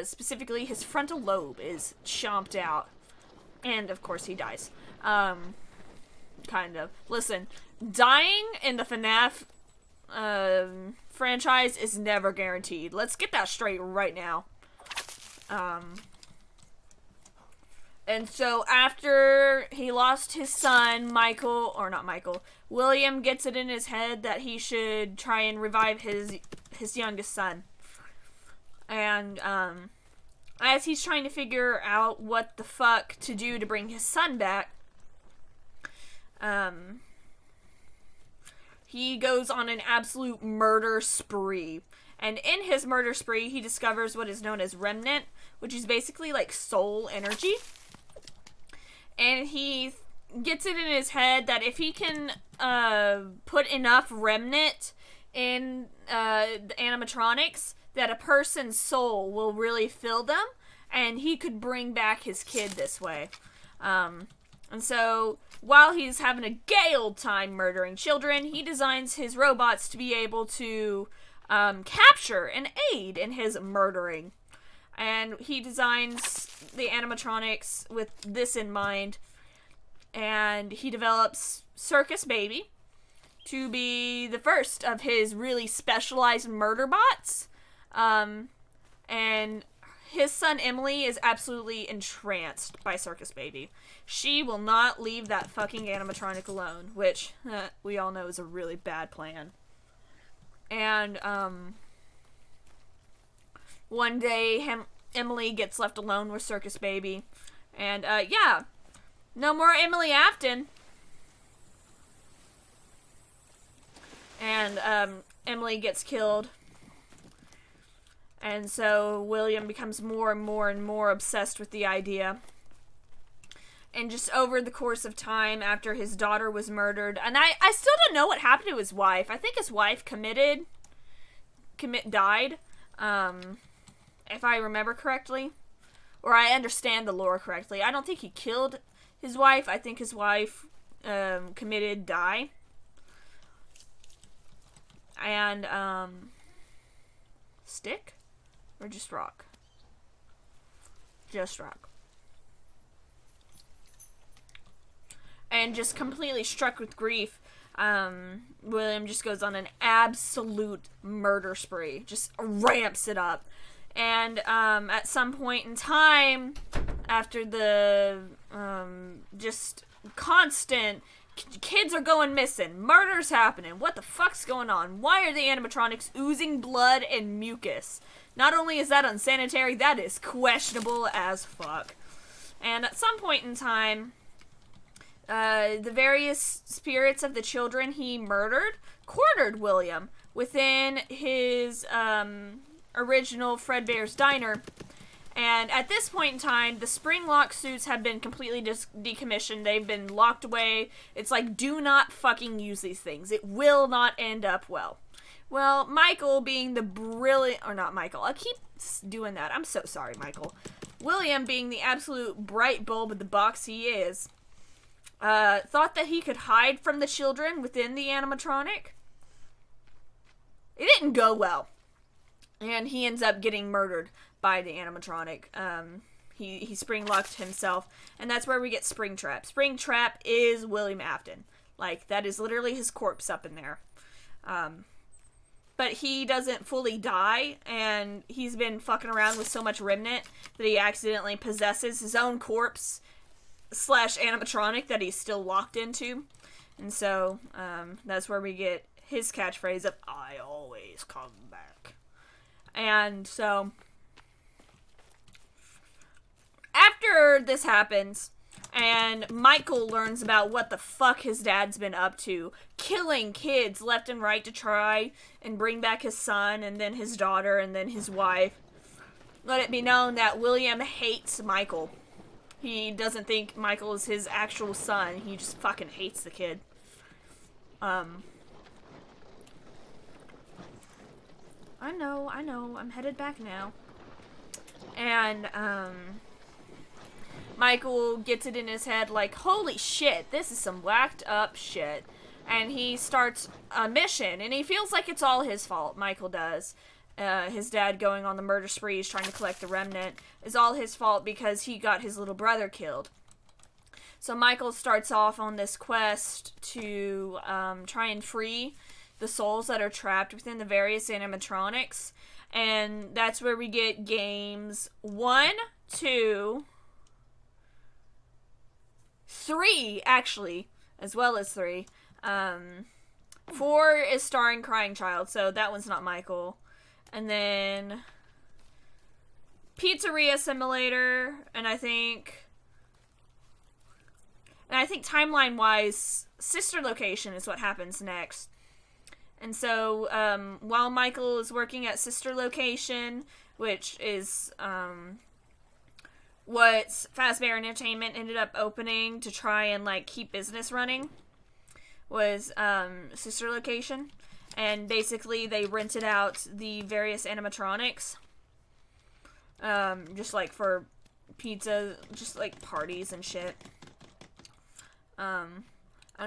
Specifically, his frontal lobe is chomped out, and of course he dies. Kind of. Listen, dying in the FNAF franchise is never guaranteed. Let's get that straight right now. And so after he lost his son, William gets it in his head that he should try and revive his youngest son. And as he's trying to figure out what the fuck to do to bring his son back, he goes on an absolute murder spree. And in his murder spree, he discovers what is known as remnant, which is basically like soul energy. And he gets it in his head that if he can put enough remnant in the animatronics, that a person's soul will really fill them, and he could bring back his kid this way. And so, while he's having a gay old time murdering children, he designs his robots to be able to capture and aid in his murdering. And he designs the animatronics with this in mind. And he develops Circus Baby to be the first of his really specialized murder bots. And his son Emily is absolutely entranced by Circus Baby. She will not leave that fucking animatronic alone, which we all know is a really bad plan. And one day Emily gets left alone with Circus Baby. And no more Emily Afton. And Emily gets killed. And so William becomes more and more and more obsessed with the idea. And just over the course of time, after his daughter was murdered, and I still don't know what happened to his wife. I think his wife died, if I remember correctly. Or I understand the lore correctly. I don't think he killed his wife. I think his wife committed die. And, stick? Or just rock? Just rock. And just completely struck with grief, William just goes on an absolute murder spree. Just ramps it up. And at some point in time, after the just constant kids are going missing, murder's happening, what the fuck's going on? Why are the animatronics oozing blood and mucus? Not only is that unsanitary, that is questionable as fuck. And at some point in time, the various spirits of the children he murdered cornered William within his original Fredbear's Diner. And at this point in time, the spring lock suits have been completely decommissioned. They've been locked away. It's like, do not fucking use these things. It will not end up well. Well, Michael being the brilliant... Or not Michael. I keep doing that. I'm so sorry, Michael. William being the absolute bright bulb of the box he is, thought that he could hide from the children within the animatronic. It didn't go well. And he ends up getting murdered by the animatronic. He spring-locked himself. And that's where we get Springtrap. Springtrap is William Afton. Like, that is literally his corpse up in there. But he doesn't fully die, and he's been fucking around with so much remnant that he accidentally possesses his own corpse / animatronic that he's still locked into. And so, that's where we get his catchphrase of, "I always come back." And so, after this happens, and Michael learns about what the fuck his dad's been up to, killing kids left and right to try and bring back his son, and then his daughter, and then his wife, let it be known that William hates Michael. He doesn't think Michael is his actual son. He just fucking hates the kid. I know, I'm headed back now. And, Michael gets it in his head like, holy shit, this is some whacked up shit. And he starts a mission, and he feels like it's all his fault, Michael does. His dad going on the murder sprees, trying to collect the remnant, is all his fault because he got his little brother killed. So Michael starts off on this quest to try and free the souls that are trapped within the various animatronics. And that's where we get games 1, 2, 3, actually, as well as 3. 4 is starring Crying Child, so that one's not Michael. And then Pizzeria Simulator, and I think timeline-wise, Sister Location is what happens next. And so, while Michael is working at Sister Location, which is, what Fazbear Entertainment ended up opening to try and, like, keep business running, was, Sister Location. And basically, they rented out the various animatronics, just, like, for pizza, just, like, parties and shit. And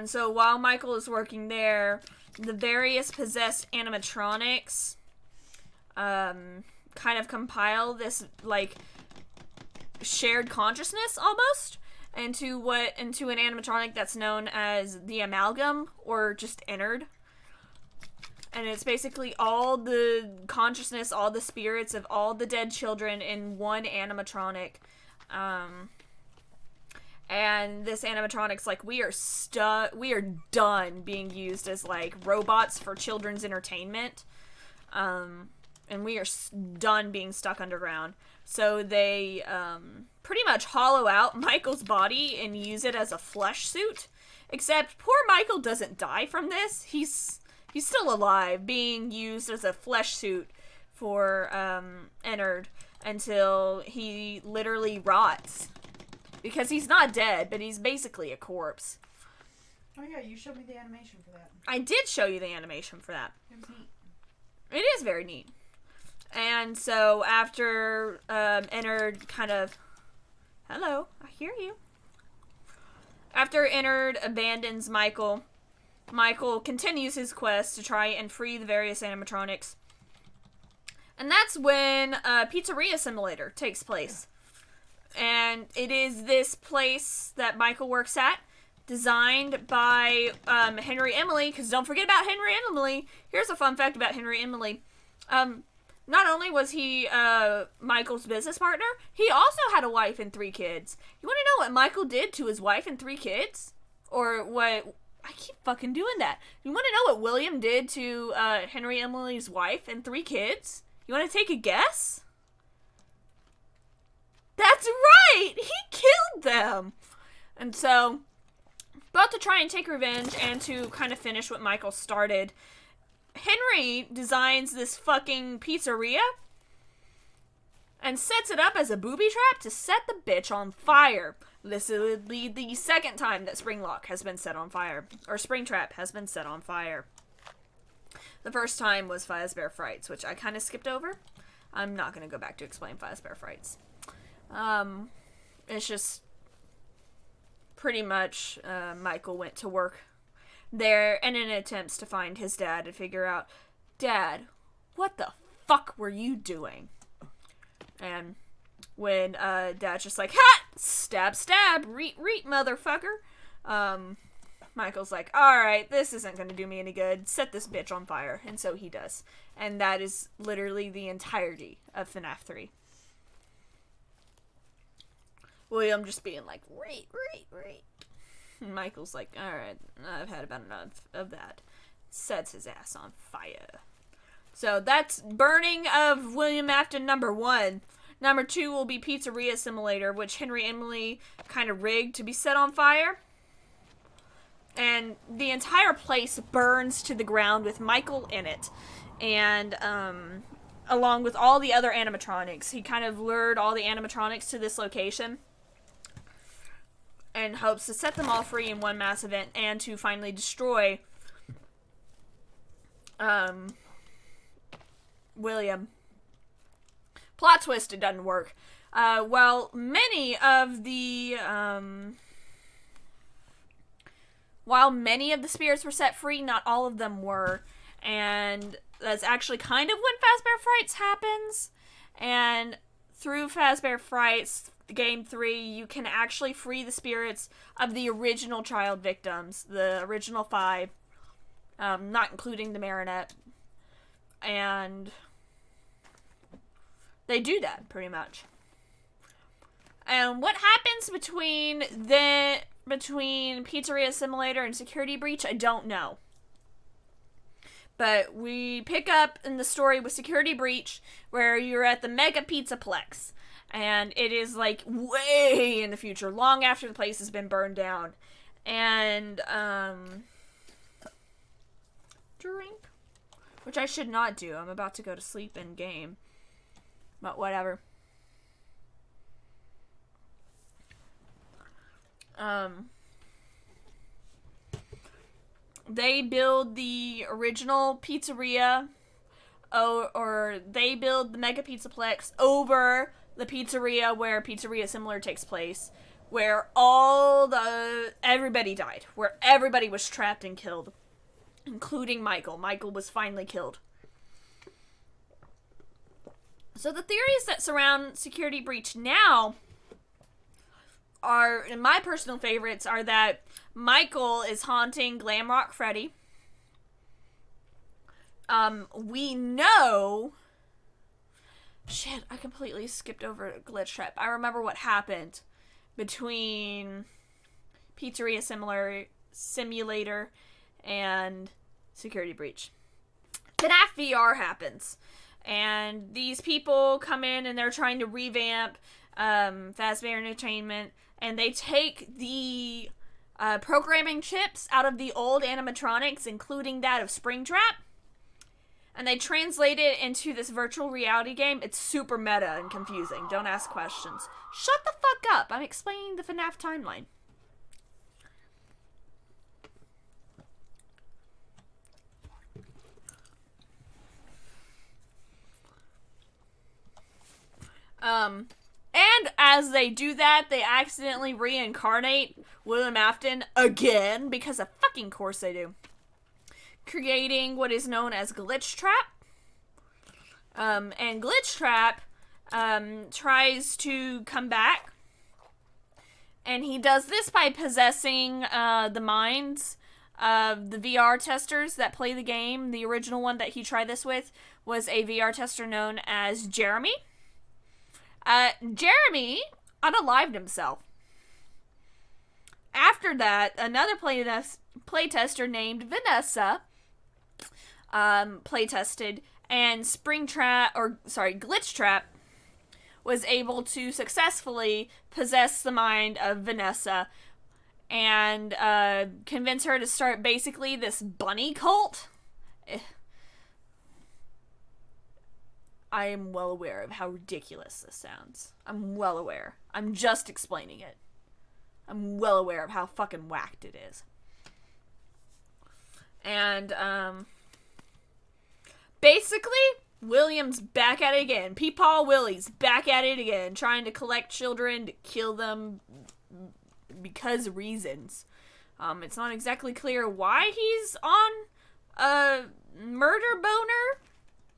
so while Michael is working there, the various possessed animatronics, kind of compile this, like, shared consciousness, almost, into an animatronic that's known as the Amalgam, or just Ennard. And it's basically all the consciousness, all the spirits of all the dead children in one animatronic. And this animatronic's like, we are done being used as, like, robots for children's entertainment. And we are done being stuck underground. So they, pretty much hollow out Michael's body and use it as a flesh suit. Except poor Michael doesn't die from this. He's still alive, being used as a flesh suit for, Ennard until he literally rots. Because he's not dead, but he's basically a corpse. Oh yeah, you showed me the animation for that. I did show you the animation for that. It was neat. It is very neat. And so after Ennard kind of... Hello, I hear you. After Ennard abandons Michael, Michael continues his quest to try and free the various animatronics. And that's when Pizzeria Simulator takes place. And it is this place that Michael works at, designed by Henry Emily, because don't forget about Henry Emily. Here's a fun fact about Henry Emily. Not only was he Michael's business partner, he also had a wife and 3 kids. You want to know what Michael did to his wife and 3 kids? Or what... I keep fucking doing that. You want to know what William did to Henry Emily's wife and 3 kids? You want to take a guess? That's right! He killed them! And so, both to try and take revenge and to kind of finish what Michael started, Henry designs this fucking pizzeria and sets it up as a booby trap to set the bitch on fire. This would be the second time that Springlock has been set on fire, or Springtrap has been set on fire. The first time was Fazbear Frights, which I kind of skipped over. I'm not going to go back to explain Fazbear Frights. It's just pretty much Michael went to work there in an attempt to find his dad and figure out, Dad, what the fuck were you doing? And when Dad's just like, ha! Stab, stab, reet, motherfucker. Michael's like, alright, this isn't gonna do me any good. Set this bitch on fire. And so he does. And that is literally the entirety of FNAF 3. William just being like, reet. And Michael's like, alright, I've had about enough of that. Sets his ass on fire. So that's Burning of William Afton number 1. Number 2 will be Pizzeria Simulator, which Henry Emily kind of rigged to be set on fire. And the entire place burns to the ground with Michael in it. And, along with all the other animatronics. He kind of lured all the animatronics to this location and hopes to set them all free in one mass event and to finally destroy William. Plot twist, it doesn't work. While many of the spirits were set free, not all of them were. And that's actually kind of when Fazbear Frights happens. And through Fazbear Frights, Game 3, you can actually free the spirits of the original child victims, the original 5, not including the Marinette. And they do that, pretty much. And what happens between between Pizzeria Simulator and Security Breach, I don't know. But we pick up in the story with Security Breach, where you're at the Mega Pizzaplex. And it is, like, way in the future, long after the place has been burned down. And, drink. Which I should not do. I'm about to go to sleep in game. But whatever. They build the original pizzeria, or they build the Mega Pizzaplex over the pizzeria where Pizzeria Similar takes place, where everybody died, where everybody was trapped and killed, including Michael. Michael was finally killed. So the theories that surround Security Breach now are, and my personal favorites, are that Michael is haunting Glamrock Freddy. We know... Shit, I completely skipped over Glitch Trap. I remember what happened between Pizzeria Simulator and Security Breach. FNAF VR happens. And these people come in and they're trying to revamp Fazbear Entertainment. And they take the programming chips out of the old animatronics, including that of Springtrap. And they translate it into this virtual reality game. It's super meta and confusing. Don't ask questions. Shut the fuck up. I'm explaining the FNAF timeline. And as they do that, they accidentally reincarnate William Afton again, because of fucking course they do. Creating what is known as Glitch Trap. And Glitch Trap tries to come back. And he does this by possessing the minds of the VR testers that play the game. The original one that he tried this with was a VR tester known as Jeremy. Jeremy unalived himself. After that, another playtester named Vanessa playtested, and Glitch Trap was able to successfully possess the mind of Vanessa and convince her to start basically this bunny cult. I am well aware of how ridiculous this sounds. I'm well aware. I'm just explaining it. I'm well aware of how fucking whacked it is. And, basically, William's back at it again. Peepaw Willie's back at it again, trying to collect children to kill them because reasons. It's not exactly clear why he's on a murder boner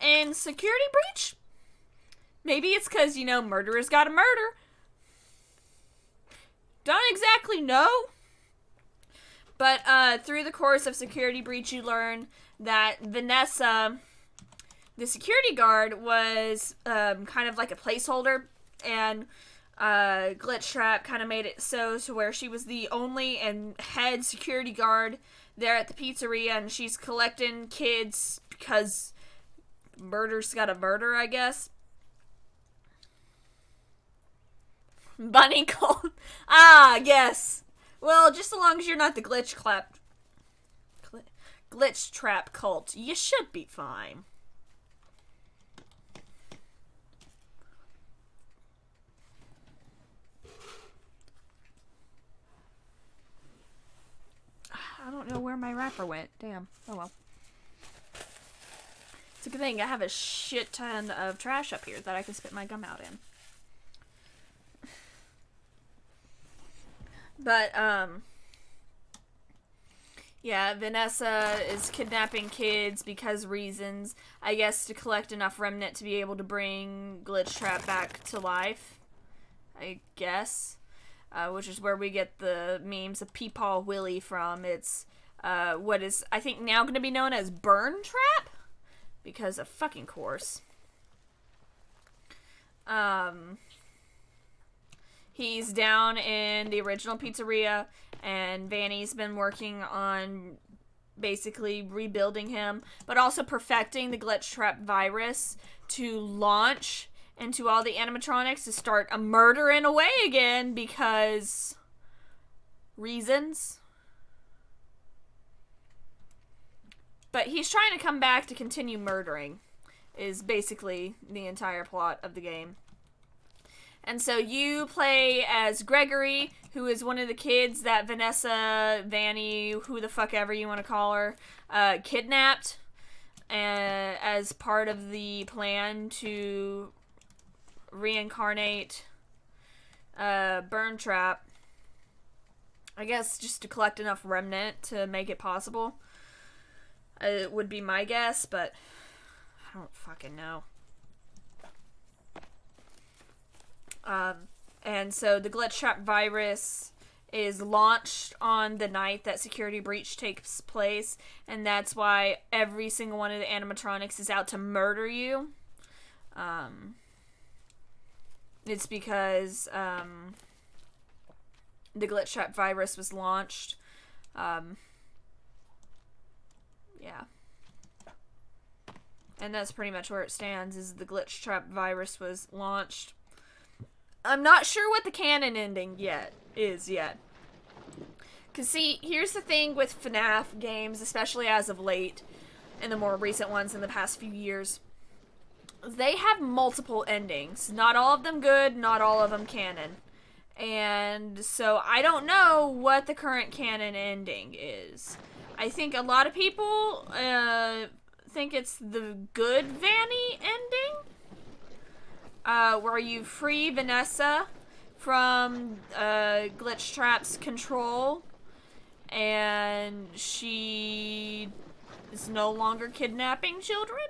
and Security Breach. Maybe it's because, murderers gotta murder. Don't exactly know. But through the course of Security Breach, you learn that Vanessa, the security guard, was kind of like a placeholder, and Glitch Trap kind of made it so to where she was the only and head security guard there at the pizzeria, and she's collecting kids because murder's gotta murder, I guess. Bunny cult. Ah, yes. Well, just as long as you're not the Glitch Trap cult, you should be fine. I don't know where my wrapper went. Damn. Oh well. It's a good thing I have a shit ton of trash up here that I can spit my gum out in. But, yeah, Vanessa is kidnapping kids because reasons. I guess to collect enough remnant to be able to bring Glitch Trap back to life. I guess. Which is where we get the memes of Peepaw Willie from. It's, what is, I think, now going to be known as Burn Trap? Because of fucking He's down in the original pizzeria, and Vanny's been working on basically rebuilding him, but also perfecting the glitch trap virus to launch into all the animatronics to start a murdering away again because reasons. But he's trying to come back to continue murdering, is basically the entire plot of the game. And so you play as Gregory, who is one of the kids that Vanessa, Vanny, who the fuck ever you want to call her, kidnapped as part of the plan to reincarnate Burn Trap. I guess just to collect enough remnant to make it possible. It would be my guess, but I don't fucking know. And so the glitch trap virus is launched on the night that security breach takes place, and that's why every single one of the animatronics is out to murder you. It's because the glitch trap virus was launched. Yeah. And that's pretty much where it stands, is the glitch trap virus was launched. I'm not sure what the canon ending is yet. Cause see, here's the thing with FNAF games, especially as of late, and the more recent ones in the past few years. They have multiple endings. Not all of them good, not all of them canon. And so I don't know what the current canon ending is. I think a lot of people think it's the good Vanny ending. Where you free Vanessa from Glitch Trap's control, and she is no longer kidnapping children.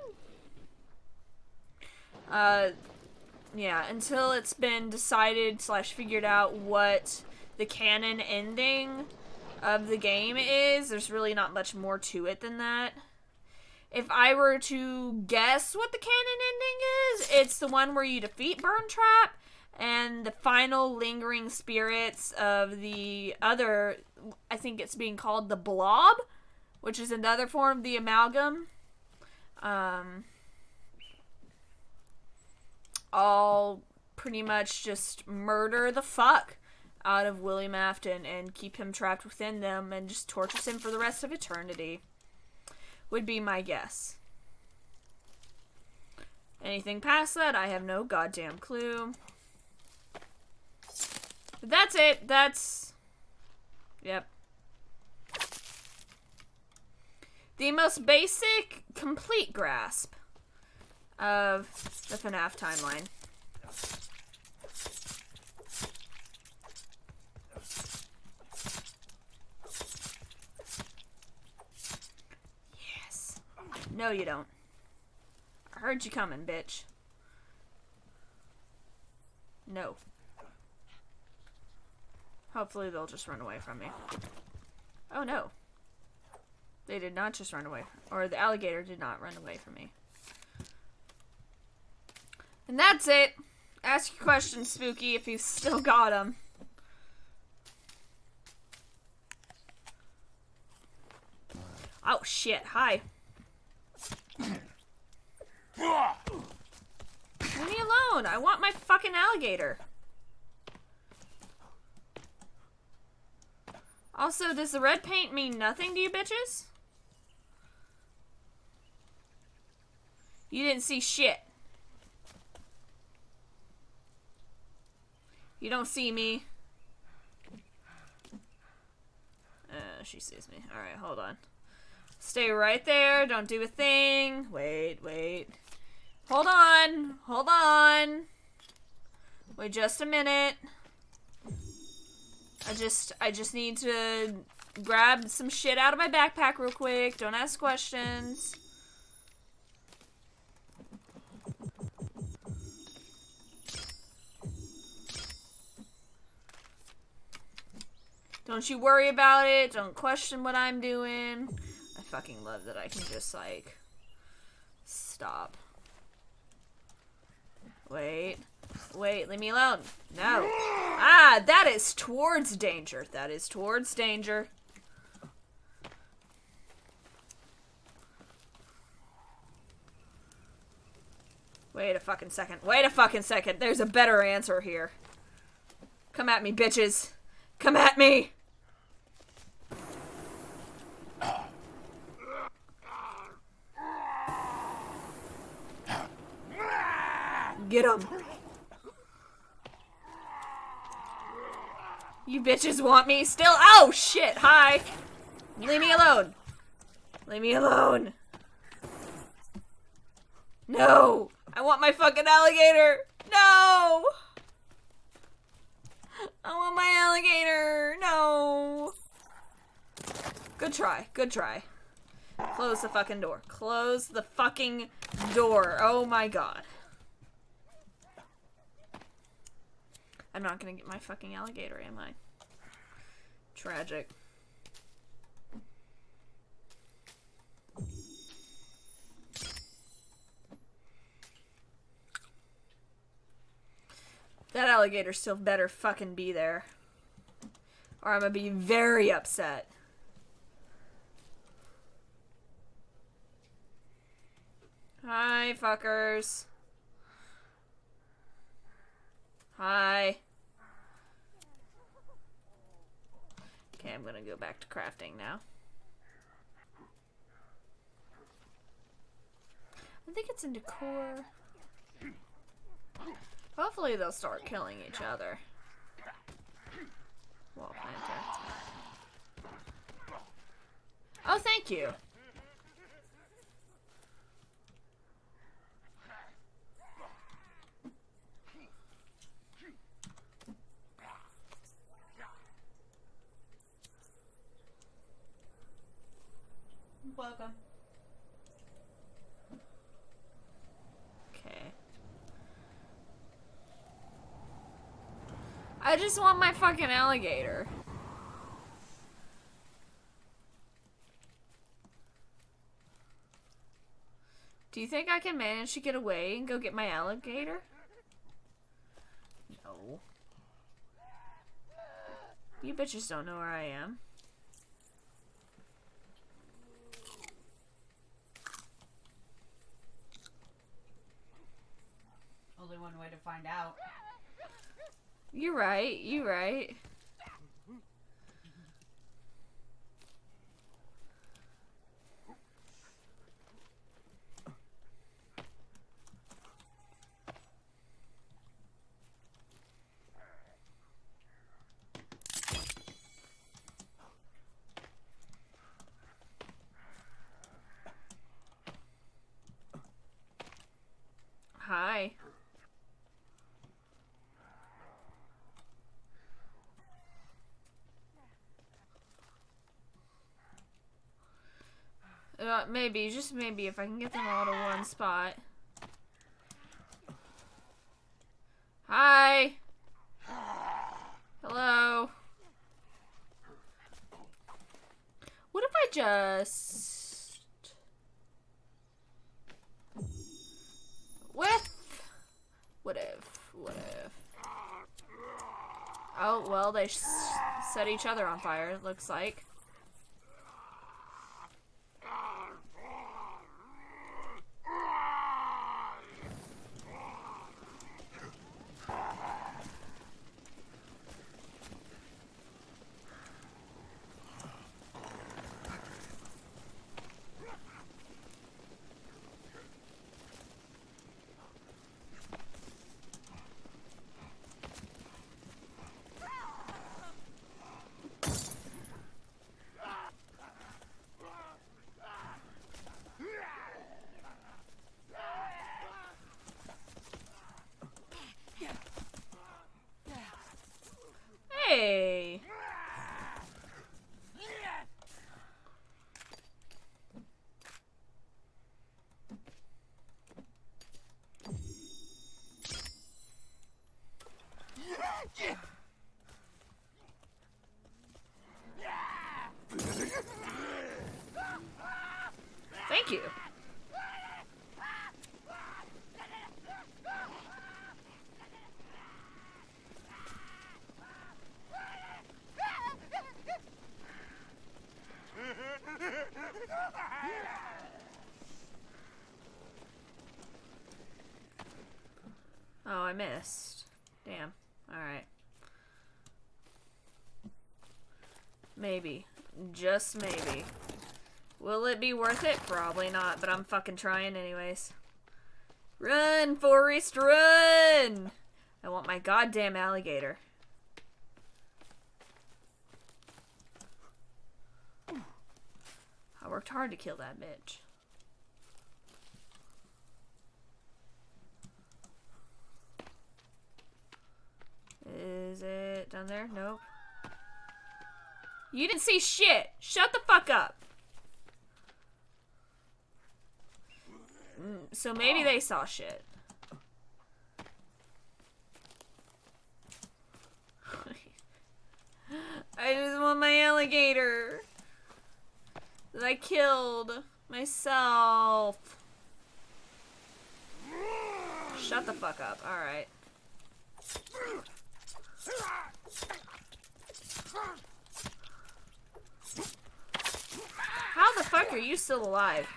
Yeah, until it's been decided / figured out what the canon ending of the game is, there's really not much more to it than that. If I were to guess what the canon ending is, it's the one where you defeat Burn Trap and the final lingering spirits of the other, I think it's being called the Blob, which is another form of the amalgam. All pretty much just murder the fuck out of William Afton and keep him trapped within them and just torture him for the rest of eternity. Would be my guess. Anything past that, I have no goddamn clue. But that's it. Yep. The most basic, complete grasp of the FNAF timeline. No, you don't. I heard you coming, bitch. No. Hopefully they'll just run away from me. Oh, no. They did not just run away. Or the alligator did not run away from me. And that's it. Ask your questions, Spooky, if you've still got them. Oh, shit. Hi. Leave me alone. I want my fucking alligator. Also, does the red paint mean nothing to you bitches? You didn't see shit. You don't see me. She sees me. Alright, hold on. Stay right there. Don't do a thing. Wait. Hold on. Wait just a minute. I just need to grab some shit out of my backpack real quick. Don't ask questions. Don't you worry about it. Don't question what I'm doing. I fucking love that I can just, like, stop. Wait. Wait, leave me alone. No. Ah, that is towards danger. That is towards danger. Wait a fucking second. Wait a fucking second. There's a better answer here. Come at me, bitches. Come at me! Get him. You bitches want me still? Oh, shit. Hi. Leave me alone. Leave me alone. No. I want my fucking alligator. No. I want my alligator. No. Good try. Good try. Close the fucking door. Close the fucking door. Oh my god. I'm not gonna get my fucking alligator, am I? Tragic. That alligator still better fucking be there. Or I'm gonna be very upset. Hi, fuckers. Hi. Okay, I'm gonna go back to crafting now. I think it's in decor. Hopefully they'll start killing each other. Wall planter. Oh, thank you. Welcome. Okay. I just want my fucking alligator. Do you think I can manage to get away and go get my alligator? No. You bitches don't know where I am. Only one way to find out. You're right, you're right. Hi. Maybe, just maybe, if I can get them all to one spot. Hi! Hello? What if I just... What if? Oh, well, they set each other on fire, it looks like. Hey! Thank you. Oh, I missed. Damn. Alright. Maybe. Just maybe. Will it be worth it? Probably not, but I'm fucking trying anyways. Run, Forrest, run! I want my goddamn alligator. I worked hard to kill that bitch. Is it down there? Nope. You didn't see shit! Shut the fuck up! So maybe they saw shit. I just want my alligator that I killed myself. Shut the fuck up. Alright. How the fuck are you still alive?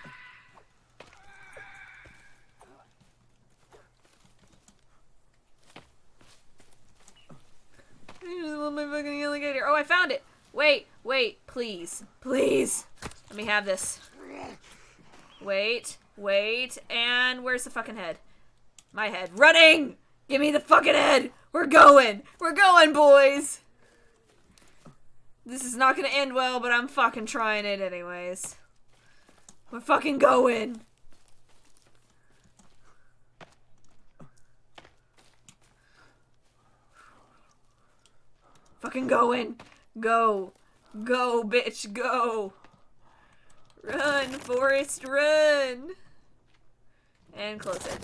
I just want my fucking alligator. Oh, I found it. Wait, wait, please. Please. Let me have this. Wait, wait, and where's the fucking head? My head. Running! Give me the fucking head! We're going! We're going, boys! This is not gonna end well, but I'm fucking trying it anyways. We're fucking going! Fucking going! Go! Go, bitch, go! Run, Forrest, run! And close it.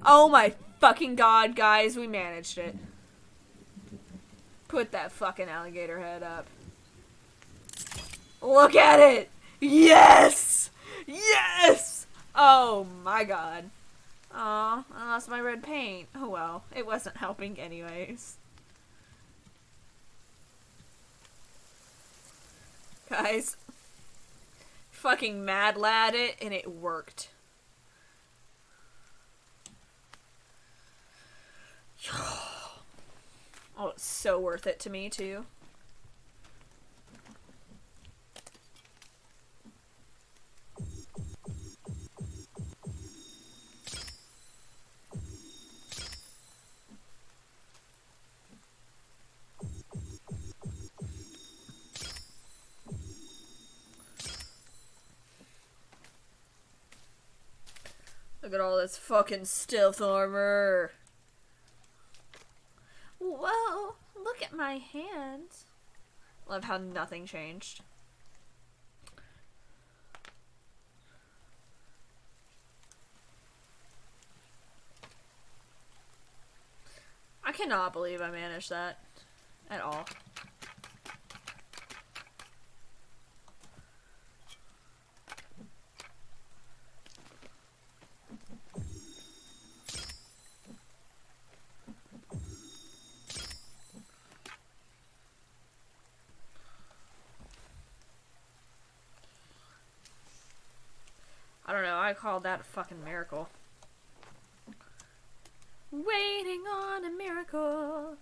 Oh my fucking god, guys, we managed it. Put that fucking alligator head up. Look at it! Yes! Yes! Oh my god. Aw, I lost my red paint. Oh well, it wasn't helping anyways. Guys, fucking mad lad it, and it worked. Oh, it's so worth it to me, too. Look at all this fucking stealth armor. Whoa, look at my hands. Love how nothing changed. I cannot believe I managed that at all. I don't know, I called that a fucking miracle. Waiting on a miracle.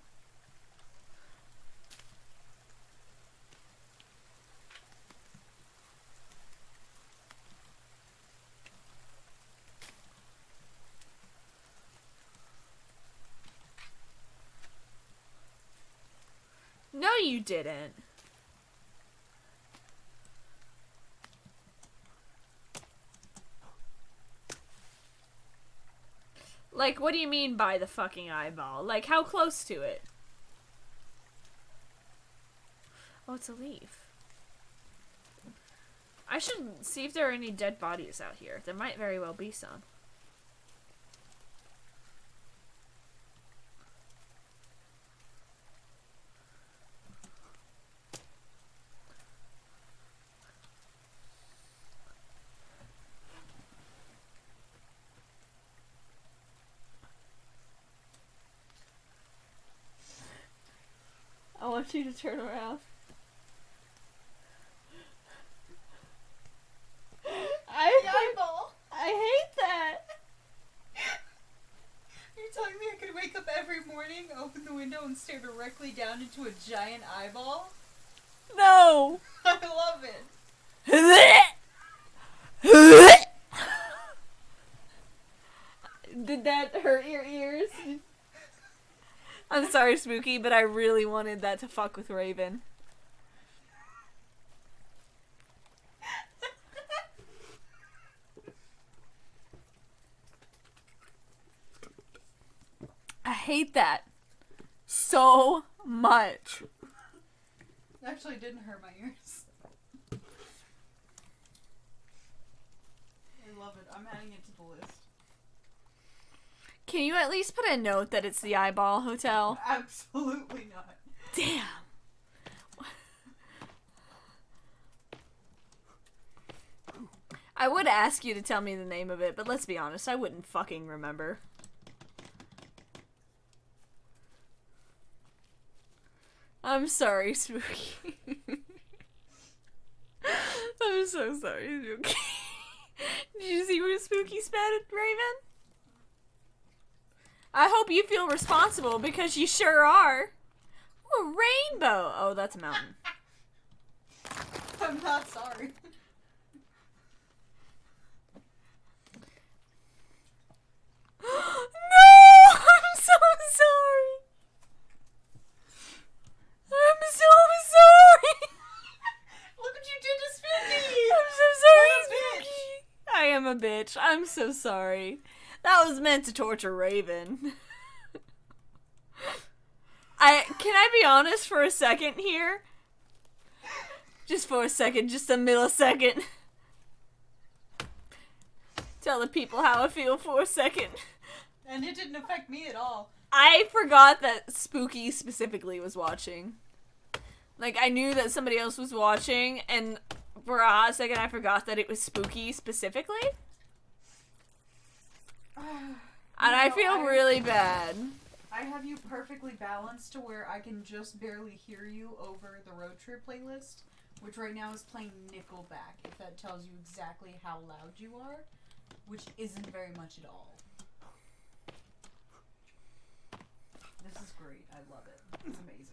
No, you didn't. Like, what do you mean by the fucking eyeball? Like, how close to it? Oh, it's a leaf. I should see if there are any dead bodies out here. There might very well be some. I want you to turn around. I hate that. You're telling me I could wait stare directly down into a giant eyeball? No! I love it. Did that hurt your ears? I'm sorry, Spooky, but I really wanted that to fuck with Raven. I hate that so much. It actually didn't hurt my ears. I love it. I'm adding it to the list. Can you at least put a note that it's the Eyeball Hotel? Absolutely not. Damn. I would ask you to tell me the name of it, but let's be honest, I wouldn't fucking remember. I'm sorry, Spooky. I'm so sorry, Spooky. Did you see where Spooky spat at Raven? I hope you feel responsible because you sure are. Ooh, a rainbow. Oh, that's a mountain. I'm not sorry. No! I'm so sorry. I'm so sorry. Look what you did to Spooky. I'm so sorry, Spooky. I am a bitch. I'm so sorry. That was meant to torture Raven. Can I be honest for a second here? Just for a second, just a millisecond. Tell the people how I feel for a second. And it didn't affect me at all. I forgot that Spooky specifically was watching. Like, I knew that somebody else was watching, and for a hot second I forgot that it was Spooky specifically. And I feel really bad. I have you perfectly balanced to where I can just barely hear you over the road trip playlist, which right now is playing Nickelback, if that tells you exactly how loud you are, which isn't very much at all. This is great. I love it. It's amazing.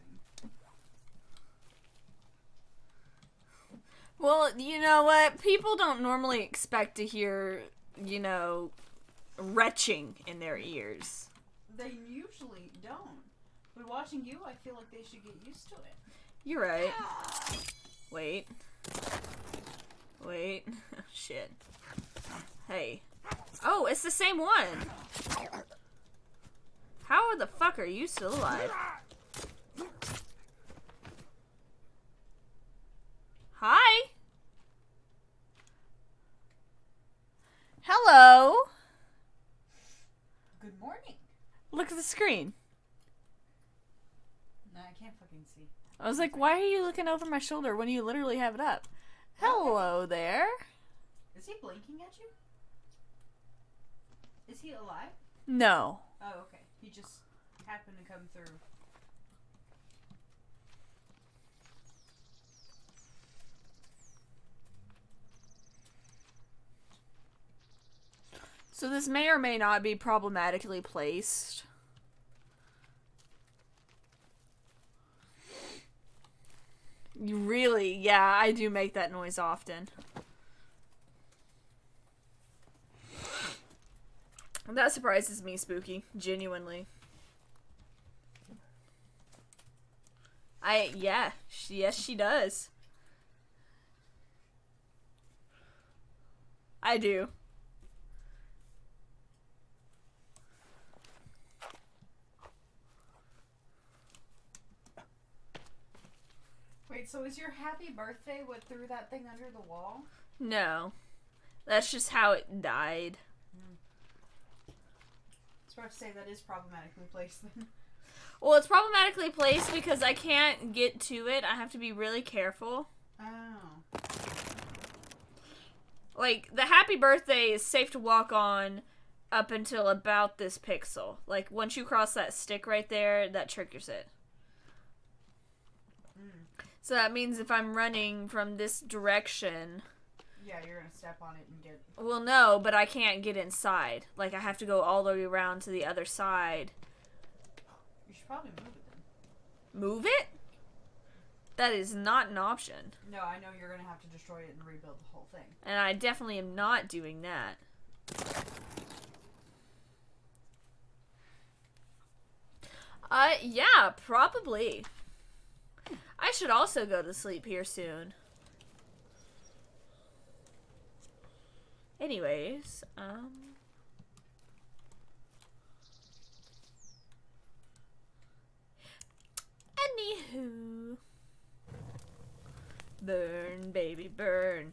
Well, you know what? People don't normally expect to hear, retching in their ears. They usually don't. But watching you, I feel like they should get used to it. You're right. Wait. Shit. Hey. Oh, it's the same one. How the fuck are you still alive? Hi. Hello. Good morning. Look at the screen. No, I can't fucking see. I was like, why are you looking over my shoulder when you literally have it up? Hello there. Is he blinking at you? Is he alive? No. Oh, okay. He just happened to come through. So this may or may not be problematically placed. Really? Yeah, I do make that noise often. That surprises me, Spooky. Genuinely. Yes, she does. I do. Wait, so is your happy birthday what threw that thing under the wall? No. That's just how it died. I was about to say that is problematically placed then. Well, it's problematically placed because I can't get to it. I have to be really careful. Oh. Like, the happy birthday is safe to walk on up until about this pixel. Like, once you cross that stick right there, that triggers it. So that means if I'm running from this direction... Yeah, you're gonna step on it and get... Well, no, but I can't get inside. Like, I have to go all the way around to the other side. You should probably move it then. Move it? That is not an option. No, I know you're gonna have to destroy it and rebuild the whole thing. And I definitely am not doing that. Yeah, probably. I should also go to sleep here soon. Anyways, anywho. Burn, baby, burn.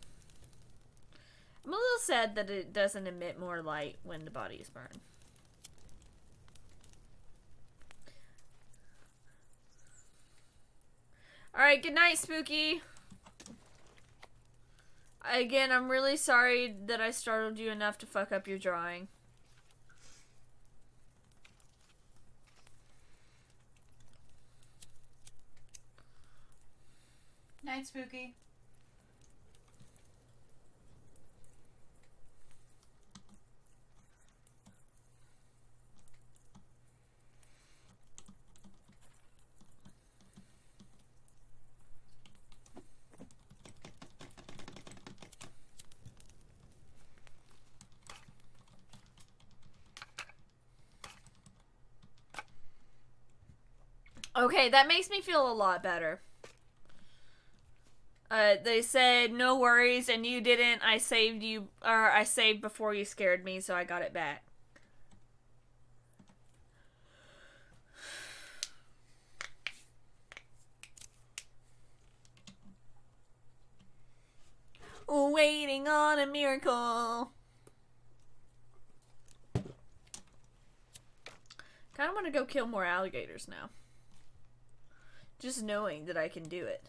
I'm a little sad that it doesn't emit more light when the body is burned. Alright, good night, Spooky. Again, I'm really sorry that I startled you enough to fuck up your drawing. Night, Spooky. Okay, that makes me feel a lot better. They said, no worries, and you didn't. I saved you, or I saved before you scared me, so I got it back. Waiting on a miracle. Kind of want to go kill more alligators now. Just knowing that I can do it.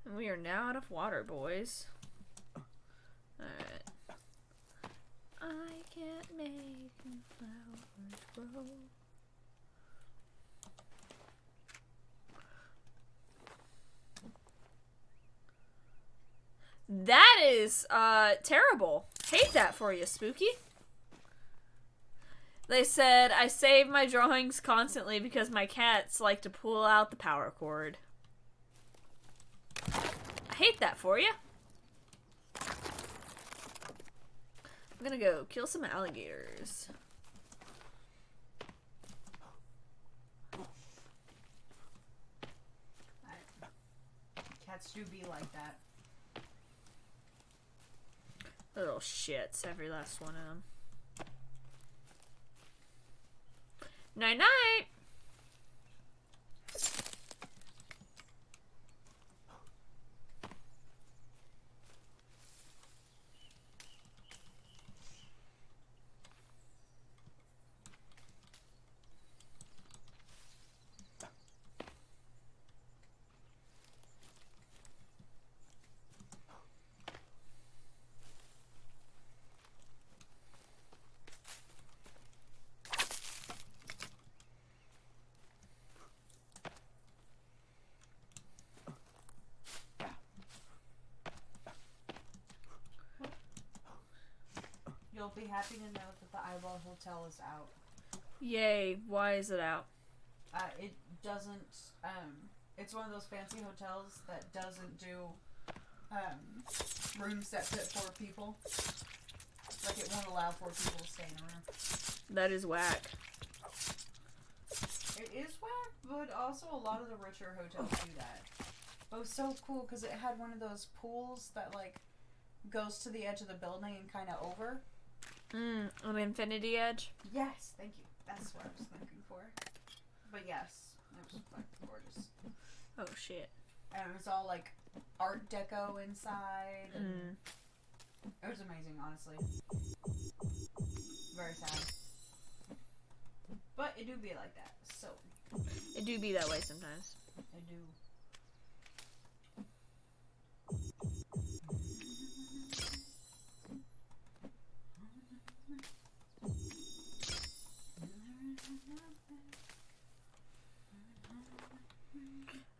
And we are now out of water, boys. Alright. I can't make flowers grow. That is, terrible. Hate that for you, Spooky. They said, I save my drawings constantly because my cats like to pull out the power cord. I hate that for you. I'm gonna go kill some alligators. Cats do be like that. Little shits, every last one of them. Night night! You'll be happy to know that the Eyeball Hotel is out. Yay, why is it out? It doesn't, it's one of those fancy hotels that doesn't do, rooms that fit 4 people. Like, it won't allow 4 people to stay in a room. That is whack. It is whack, but also a lot of the richer hotels do that. But it was so cool because it had one of those pools that, like, goes to the edge of the building and kind of over. An infinity edge? Yes, thank you. That's what I was looking for. But yes, it was fucking gorgeous. Oh shit. And it was all like Art Deco inside. And it was amazing, honestly. Very sad. But it do be like that, so. It do be that way sometimes. It do.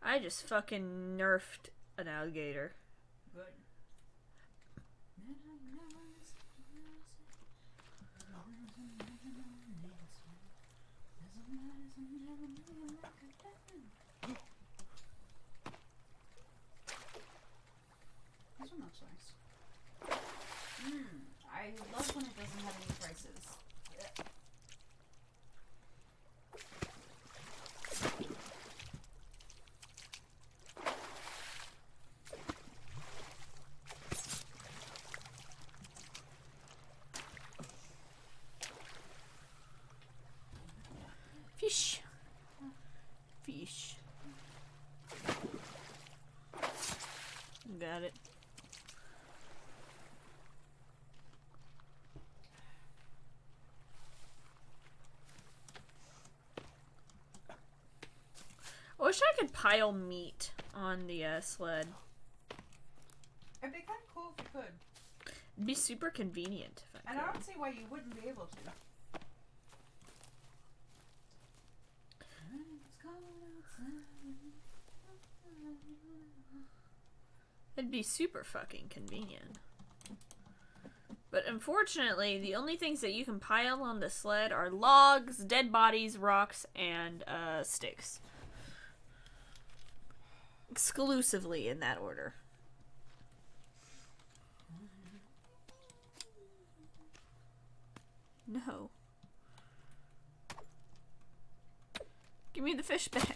I just fucking nerfed an alligator. good. This one looks nice. I love when it doesn't have any prices. Fish. Fish. Got it. I wish I could pile meat on the sled. It'd be kind of cool if you could. It'd be super convenient if I could. And I don't see why you wouldn't be able to. It'd be super fucking convenient. But unfortunately, the only things that you can pile on the sled are logs, dead bodies, rocks, and sticks. Exclusively in that order. No. Give me the fish back.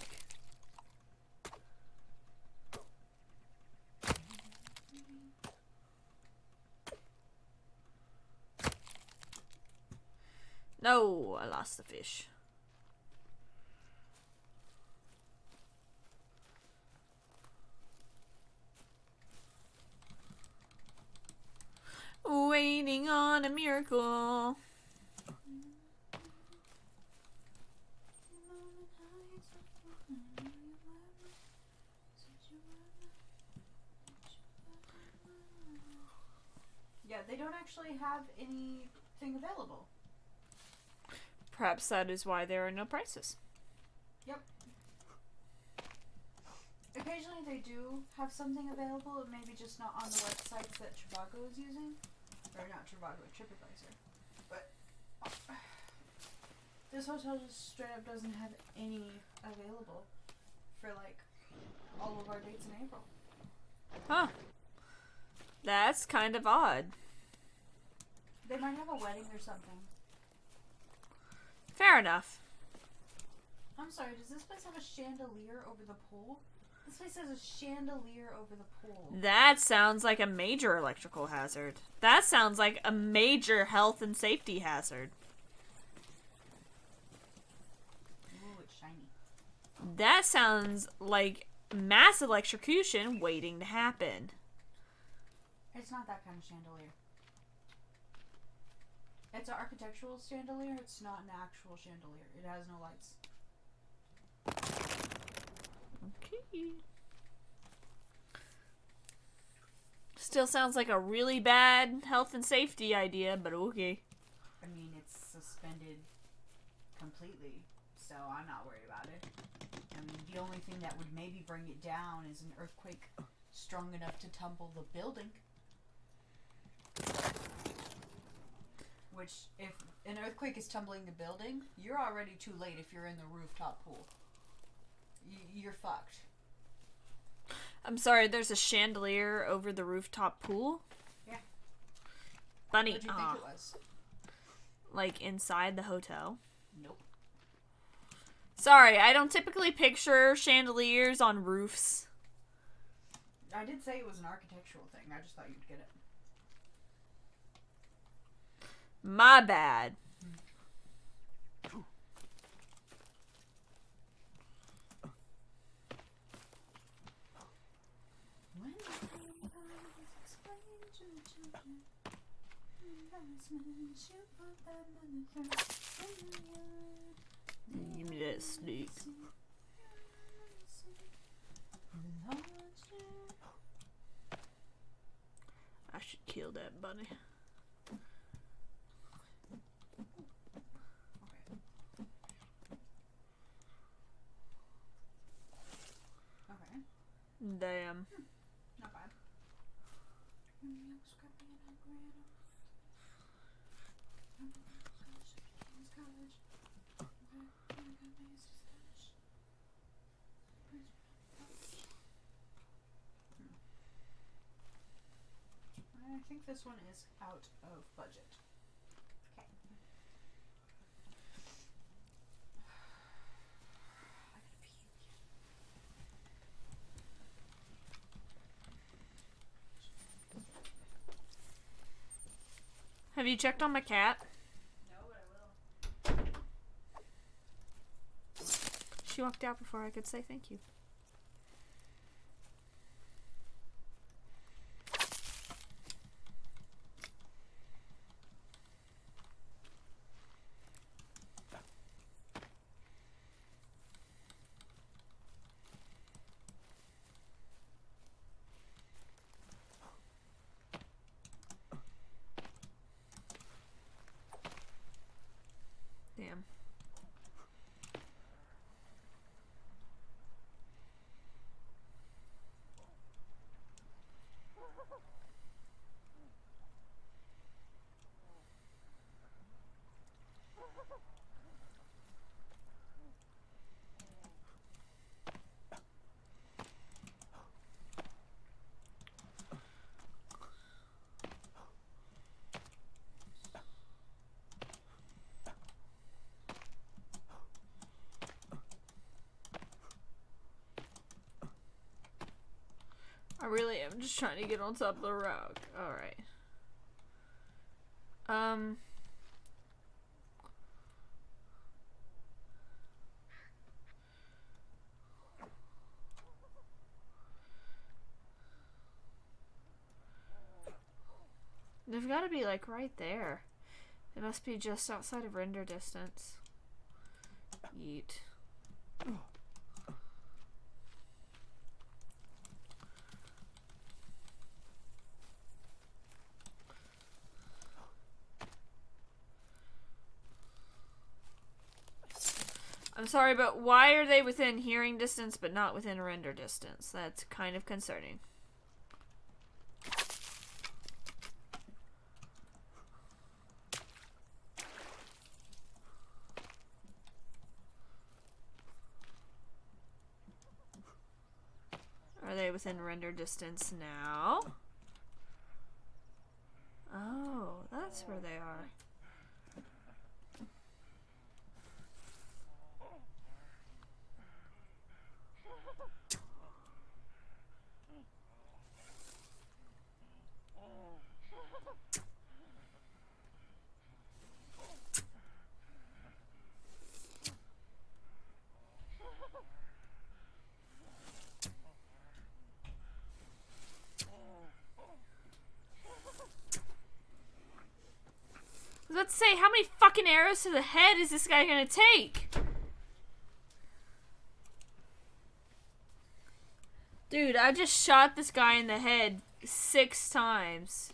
No, I lost the fish. Waiting on a miracle. Yeah, they don't actually have anything available. Perhaps that is why there are no prices. Yep. Occasionally they do have something available, maybe just not on the websites that Trivago is using. Or not Trivago, TripAdvisor. But this hotel just straight up doesn't have any available for like all of our dates in April. Huh. That's kind of odd. They might have a wedding or something. Fair enough. I'm sorry, does this place have a chandelier over the pool? This place has a chandelier over the pool. That sounds like a major electrical hazard. That sounds like a major health and safety hazard. Ooh, it's shiny. That sounds like mass electrocution waiting to happen. It's not that kind of chandelier. It's an architectural chandelier. It's not an actual chandelier. It has no lights. Okay. Still sounds like a really bad health and safety idea, but okay. I mean, it's suspended completely, so I'm not worried about it. I mean, the only thing that would maybe bring it down is an earthquake strong enough to tumble the building. Which, if an earthquake is tumbling the building, you're already too late if you're in the rooftop pool. You're fucked. I'm sorry, there's a chandelier over the rooftop pool? Yeah. Bunny, What do you think it was? Like inside the hotel? Nope. Sorry, I don't typically picture chandeliers on roofs. I did say it was an architectural thing. I just thought you'd get it. My bad. Give me that sneak. I should kill that bunny. Okay. Damn. Not bad. this one is out of budget. Okay. Have you checked on my cat? No, but I will. She walked out before I could say thank you. Damn. I really am just trying to get on top of the rock. Alright. They've got to be like right there. They must be just outside of render distance. Yeet. I'm sorry, but why are they within hearing distance but not within render distance? That's kind of concerning. Are they within render distance now? Oh, that's where they are. I was about to say, how many fucking arrows to the head is this guy gonna take? Dude, I just shot this guy in the head 6 times.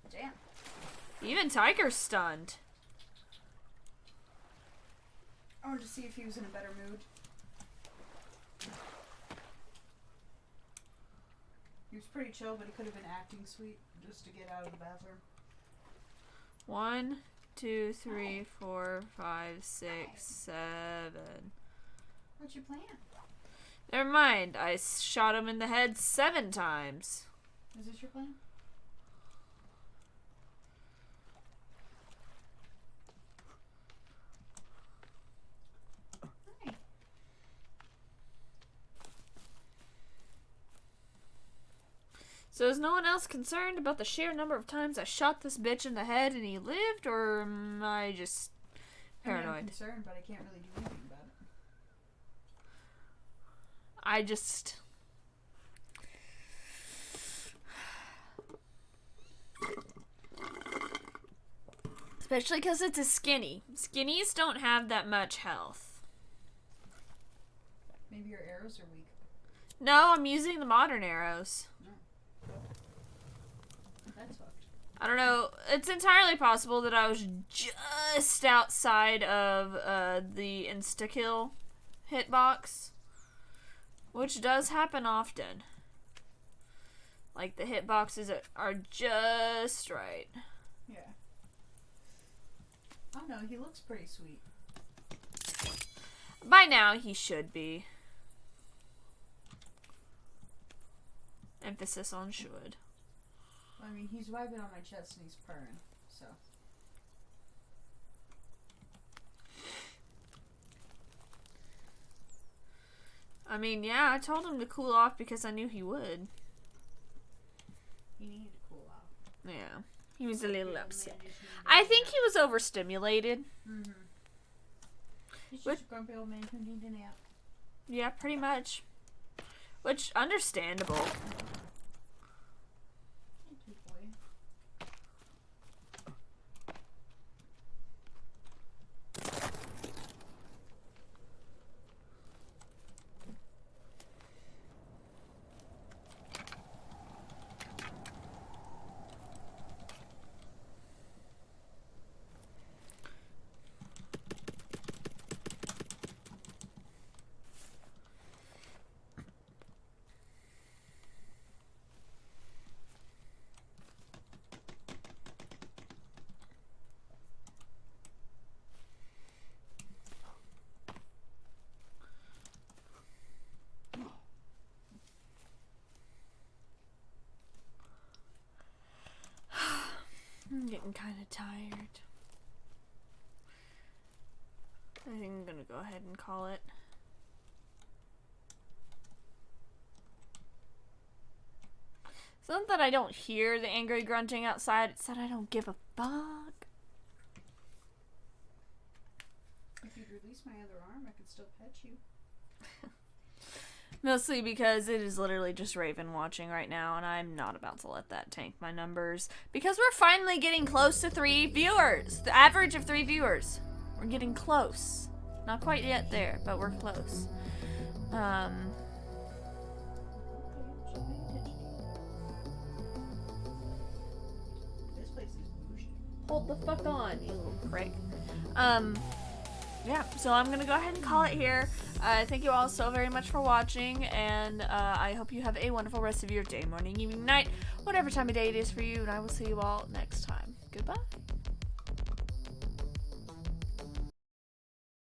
Damn. Even Tiger's stunned. I wanted to see if he was in a better mood. He was pretty chill, but he could have been acting sweet just to get out of the bathroom. 1, 2, 3, 4, 5, 6, 7. What's your plan? Never mind. I shot him in the head 7 times. Is this your plan? Hi. So is no one else concerned about the sheer number of times I shot this bitch in the head and he lived, or am I just paranoid? I'm concerned, but I can't really do anything about it. I just... Especially because it's a skinny. Skinnies don't have that much health. Maybe your arrows are weak. No, I'm using the modern arrows. That's fucked. I don't know. It's entirely possible that I was just outside of the insta-kill hitbox. Which does happen often. Like, the hitboxes are just right. Yeah. I don't know, he looks pretty sweet. By now, he should be. Emphasis on should. I mean, he's wiping on my chest and he's purring, so. I mean, yeah, I told him to cool off because I knew he would. He needed to cool off. Yeah. He was a little upset. I think he was overstimulated. Mm-hmm. He's just a grumpy old man who needs a nap. Yeah, pretty much. Which, understandable. Thank you, boy. I'm getting kind of tired. I think I'm gonna go ahead and call it. It's not that I don't hear the angry grunting outside, it's that I don't give a fuck. If you'd release my other arm, I could still pet you. Mostly because it is literally just Raven watching right now, and I'm not about to let that tank my numbers. Because we're finally getting close to 3 viewers. The average of 3 viewers. We're getting close. Not quite yet there, but we're close. This place is bougie. Hold the fuck on, you little prick. Yeah, so I'm gonna go ahead and call it here. Thank you all so very much for watching, and I hope you have a wonderful rest of your day, morning, evening, night, whatever time of day it is for you, and I will see you all next time. Goodbye.